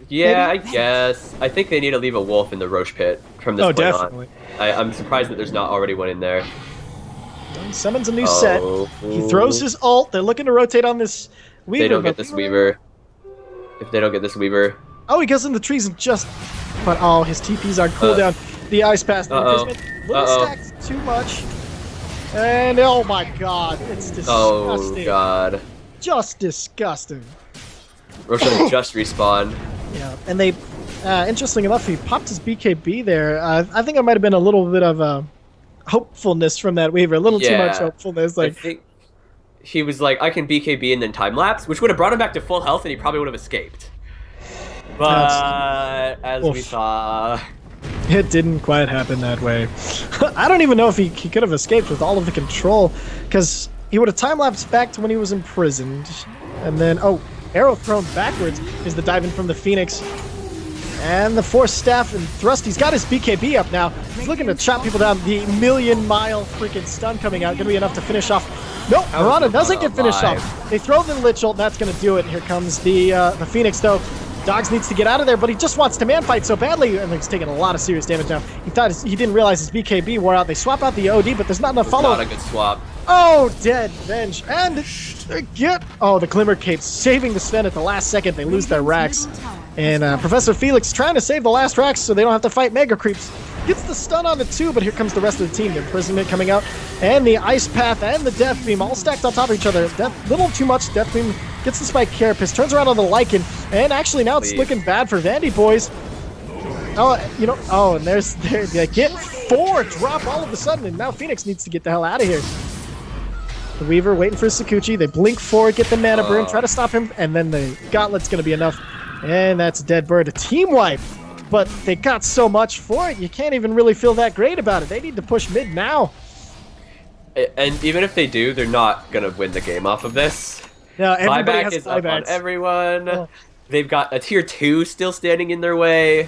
Yeah, maybe? I guess. I think they need to leave a wolf in the Roche pit from this point definitely. on. I'm surprised that there's not already one in there. He summons a new set. He throws his ult. They're looking to rotate on this Weaver. They don't get this Weaver. If they don't get this Weaver. Oh, he goes in the trees and just... But, oh, his TP's on cooldown. The Ice Pass. Little stacked too much. And, oh my god. It's disgusting. Oh, god. Just disgusting. Roshan just respawned. Yeah, and they... interesting enough, he popped his BKB there. I think it might have been a little bit of hopefulness from that Weaver. A little too much hopefulness. Like, I think he was like, I can BKB and then time lapse, which would have brought him back to full health and he probably would have escaped. But as we saw, it didn't quite happen that way. I don't even know if he could have escaped with all of the control, because he would have time lapsed back to when he was imprisoned, and then arrow thrown backwards is the dive in from the Phoenix. And the Force Staff and Thrust, he's got his BKB up now. He's looking to chop people down. The million-mile freaking stun coming out, gonna be enough to finish off Nope, How is Mirana doesn't Mirana get finished alive? off. They throw the Lich Ult, that's going to do it. Here comes the Phoenix, though. Dogs needs to get out of there, but he just wants to man fight so badly, and he's taking a lot of serious damage now. He didn't realize his BKB wore out. They swap out the OD, but there's not enough follow-up. Not a good swap. Oh, dead Venge. And the Glimmer Cape saving the Sven at the last second. They lose their racks. And Professor Felix trying to save the last racks so they don't have to fight Mega Creeps. Gets the stun on the 2, but here comes the rest of the team. The Imprisonment coming out, and the Ice Path and the Death Beam all stacked on top of each other. Little too much. Death Beam gets the Spike Carapace, turns around on the Lycan, and actually now it's looking bad for Vandy boys. And they get 4 drop all of a sudden, and now Phoenix needs to get the hell out of here. The Weaver waiting for Sakuchi. They blink forward, get the mana burn, try to stop him, and then the Gauntlet's going to be enough. And that's a dead bird. A team wipe. But they got so much for it, you can't even really feel that great about it. They need to push mid now. And even if they do, they're not going to win the game off of this. No, everybody Buyback has is up on buybacks. everyone. Oh. They've got a tier 2 still standing in their way.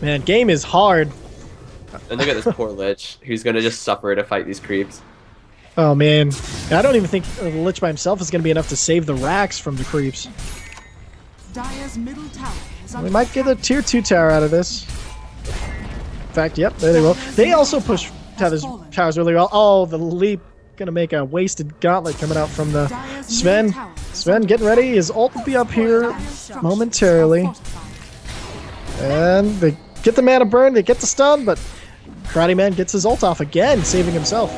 Man, game is hard. And look at this poor Lich, who's going to just suffer to fight these creeps. Oh, man. I don't even think the Lich by himself is going to be enough to save the racks from the creeps. Dire's middle tower is We under might get a tier 2 tower out of this. In fact, yep, there they go. They also push towers really well. Oh, the leap. Gonna make a wasted gauntlet coming out from the Sven. Sven getting ready. His ult will be up here momentarily. And they get the mana burn. They get the stun, but Karate Man gets his ult off again, saving himself.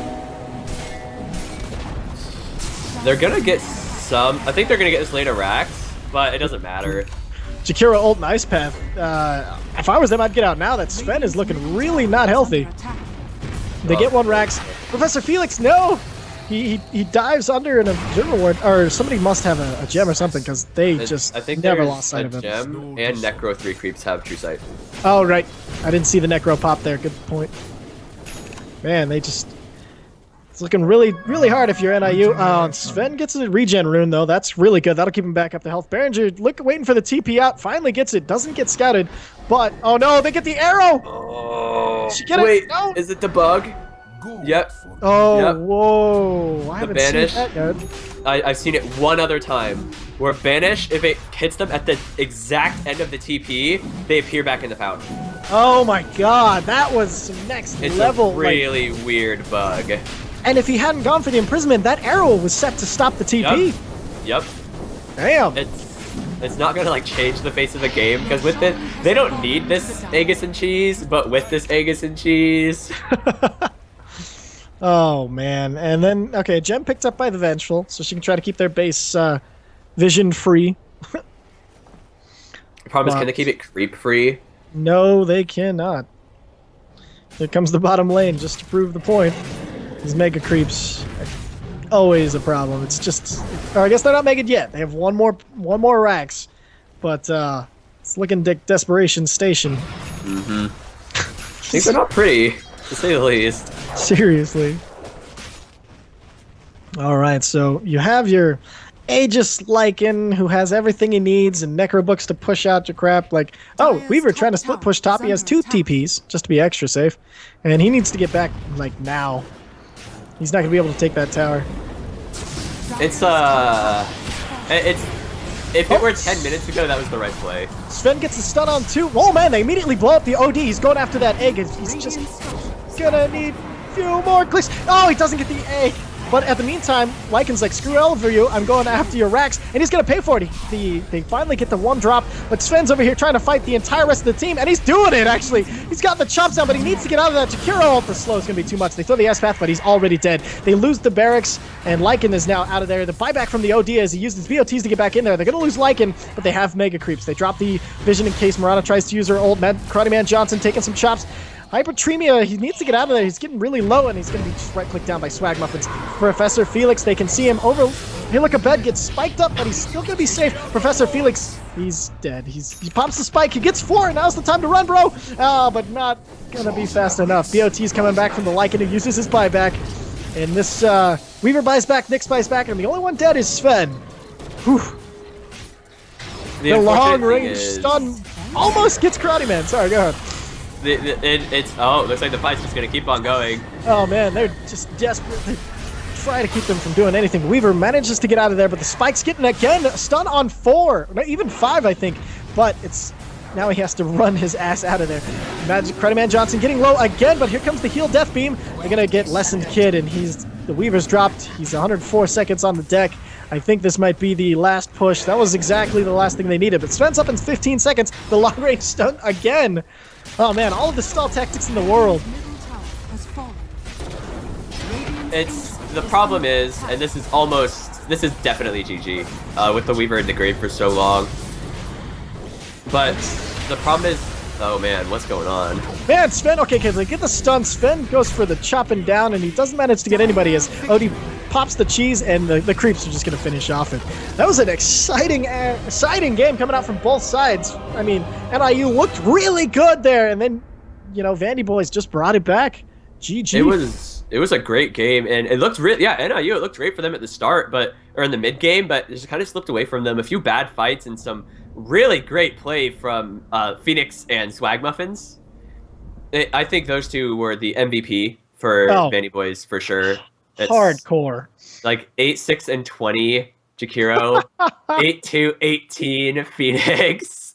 They're going to get some... I think they're going to get this later racks, but it doesn't matter. Jakira ult and Ice Path. If I was them, I'd get out now. That Sven is looking really not healthy. They get 1 racks. Professor Felix, no! He dives under in a general ward, or somebody must have a gem or something, because they just I think never there's lost sight of a him. gem, and Necro 3 creeps have True Sight. Oh, right. I didn't see the Necro pop there. Good point. Man, they just... It's looking really, really hard if you're NIU. Sven gets a regen rune, though. That's really good. That'll keep him back up to health. Berenger waiting for the TP out. Finally gets it. Doesn't get scouted. But, oh no, they get the arrow! Oh, She get wait, it? No. is it the bug? Yep. Oh, Yep. whoa. I haven't Banish. seen that yet. I've seen it one other time, where Banish, if it hits them at the exact end of the TP, they appear back in the pouch. Oh my god, that was some next It's level. a really weird bug. And if he hadn't gone for the imprisonment, that arrow was set to stop the TP. Yep. Damn. It's not gonna like change the face of the game, because with this, they don't need this Aegis and cheese, but with this Aegis and cheese... Oh man, and then okay, gem picked up by the Vengeful, so she can try to keep their base vision free. The problem is, can they keep it creep free? No, they cannot. Here comes the bottom lane, just to prove the point. These mega creeps, always a problem. It's just, or I guess they're not mega yet. They have one more racks, but it's looking desperation station. Mm-hmm. Things are not pretty, to say the least. Seriously. Alright, so you have your Aegis Lycan, who has everything he needs, and Necrobooks to push out your crap. Like, oh, Weaver trying to split push top. He has 2 TPs, just to be extra safe. And he needs to get back, like, now. He's not going to be able to take that tower. It's, if it were 10 minutes ago, that was the right play. Sven gets the stun on 2. Oh, man, they immediately blow up the OD. He's going after that egg. He's just gonna need a few more clicks. Oh, he doesn't get the egg. But at the meantime, Lycan's like, screw all over you. I'm going after your racks. And he's going to pay for it. They finally get the 1 drop. But Sven's over here trying to fight the entire rest of the team. And he's doing it, actually. He's got the chops down, but he needs to get out of that. Jakiro ult, the slow is going to be too much. They throw the S-Path, but he's already dead. They lose the barracks, and Lycan is now out of there. The buyback from the OD as he uses his BOTs to get back in there. They're going to lose Lycan, but they have Mega Creeps. They drop the Vision in case Murata tries to use her ult. Karate Man Johnson taking some chops. Hypertremia, he needs to get out of there. He's getting really low, and he's going to be just right-clicked down by Swag Muffins. Professor Felix, they can see him over. Hilika gets spiked up, but he's still going to be safe. Professor Felix, he's dead. He pops the spike. He gets 4, and now's the time to run, bro. But not going to be fast enough. BOT's coming back from the Lycan, who uses his buyback. And this Weaver buys back, Nyx buys back, and the only one dead is Sven. Whew. The long-range stun almost gets Karate Man. Sorry, go ahead. It looks like the fight's just gonna keep on going. Oh man, they're just desperate. They're try to keep them from doing anything. Weaver manages to get out of there, but the spike's getting again a stun on 4, no, even 5, I think. But it's now he has to run his ass out of there. Credit Man Johnson getting low again, but here comes the heal death beam. They're gonna get Lessened Kid, and the Weaver's dropped. He's 104 seconds on the deck. I think this might be the last push. That was exactly the last thing they needed. But Sven's up in 15 seconds. The long range stun again. Oh man, all of the stall tactics in the world. The problem is, and this is definitely GG, with the Weaver in the grave for so long. But the problem is, oh man, what's going on? Man, Sven, okay, kids, they get the stun. Sven goes for the chopping down, and he doesn't manage to get anybody as Odie pops the cheese, and the creeps are just going to finish off it. That was an exciting game coming out from both sides. I mean, NIU looked really good there, and then, you know, Vandy Boys just brought it back. GG. It was a great game, and it looked really, NIU, it looked great for them at the start, or in the mid game, but it just kind of slipped away from them. A few bad fights and some really great play from Phoenix and Swag Muffins. I think those two were the MVP for Vandy Boys for sure. It's hardcore. Like 8-6 and 20 Jakiro, 8-2 18 Phoenix.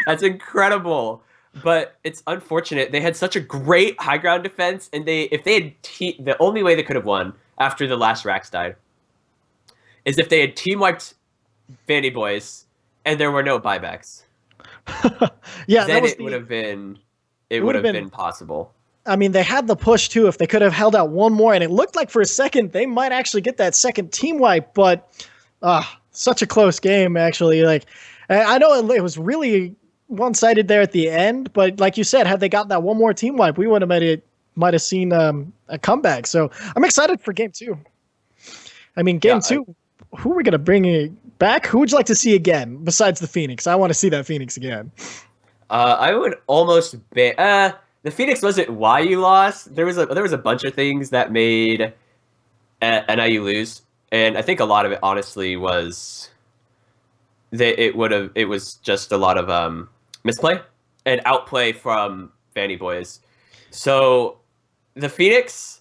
That's incredible. But it's unfortunate. They had such a great high ground defense, and if they had the only way they could have won after the last Rax died is if they had team wiped Vandy Boys and there were no buybacks. Yeah, then it would have been possible. I mean, they had the push too. If they could have held out one more, and it looked like for a second they might actually get that second team wipe, but such a close game actually. Like, I know it was really one-sided there at the end, but like you said, had they gotten that one more team wipe, we would have might have seen a comeback. So I'm excited for game 2. I mean, game 2, who are we gonna bring back? Who would you like to see again besides the Phoenix? I want to see that Phoenix again. I would almost bet the Phoenix wasn't why you lost. There was a bunch of things that made NIU lose, and I think a lot of it honestly was that it was just a lot of misplay and outplay from Vandy Boys. So the Phoenix,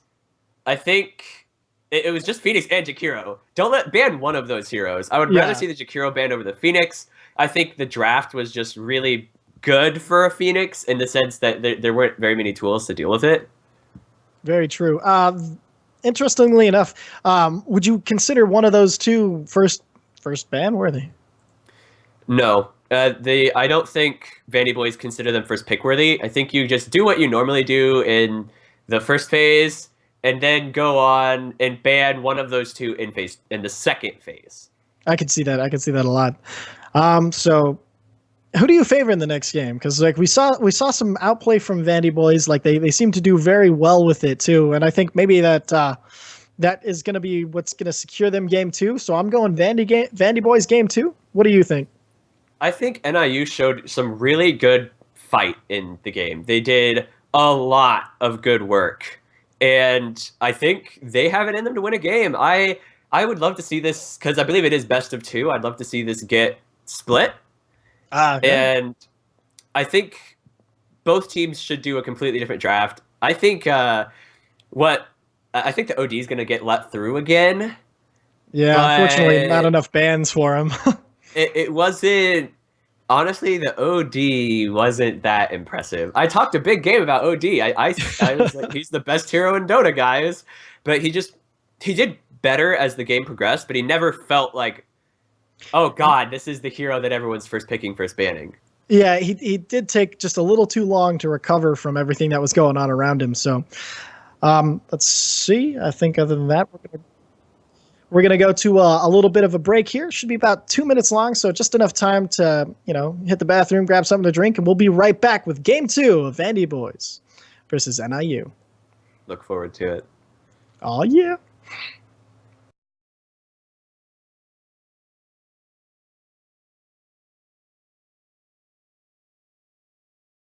I think it was just Phoenix and Jakiro. Don't ban one of those heroes. I would rather see the Jakiro banned over the Phoenix. I think the draft was just really good for a Phoenix in the sense that there weren't very many tools to deal with it. Very true. Interestingly enough, would you consider one of those two first ban worthy? No. I don't think Vandy Boys consider them first pick worthy. I think you just do what you normally do in the first phase and then go on and ban one of those two in the second phase. I could see that. I could see that a lot. So who do you favor in the next game? Because like we saw some outplay from Vandy Boys. Like they seem to do very well with it too. And I think maybe that is going to be what's going to secure them game 2. So I'm going Vandy Boys game 2. What do you think? I think NIU showed some really good fight in the game. They did a lot of good work. And I think they have it in them to win a game. I would love to see this, because I believe it is best of 2. I'd love to see this get split. Okay. And I think both teams should do a completely different draft. I think I think the OD is going to get let through again. Yeah, unfortunately, not enough bans for him. It wasn't, honestly, the OD wasn't that impressive. I talked a big game about OD. I was like, he's the best hero in Dota, guys. But he did better as the game progressed, but he never felt like, oh God, this is the hero that everyone's first picking, first banning. Yeah, he did take just a little too long to recover from everything that was going on around him. So let's see. I think other than that, we're gonna go to a little bit of a break here. Should be about 2 minutes long, so just enough time to hit the bathroom, grab something to drink, and we'll be right back with Game 2 of Vandy Boys versus NIU. Look forward to it. Oh yeah.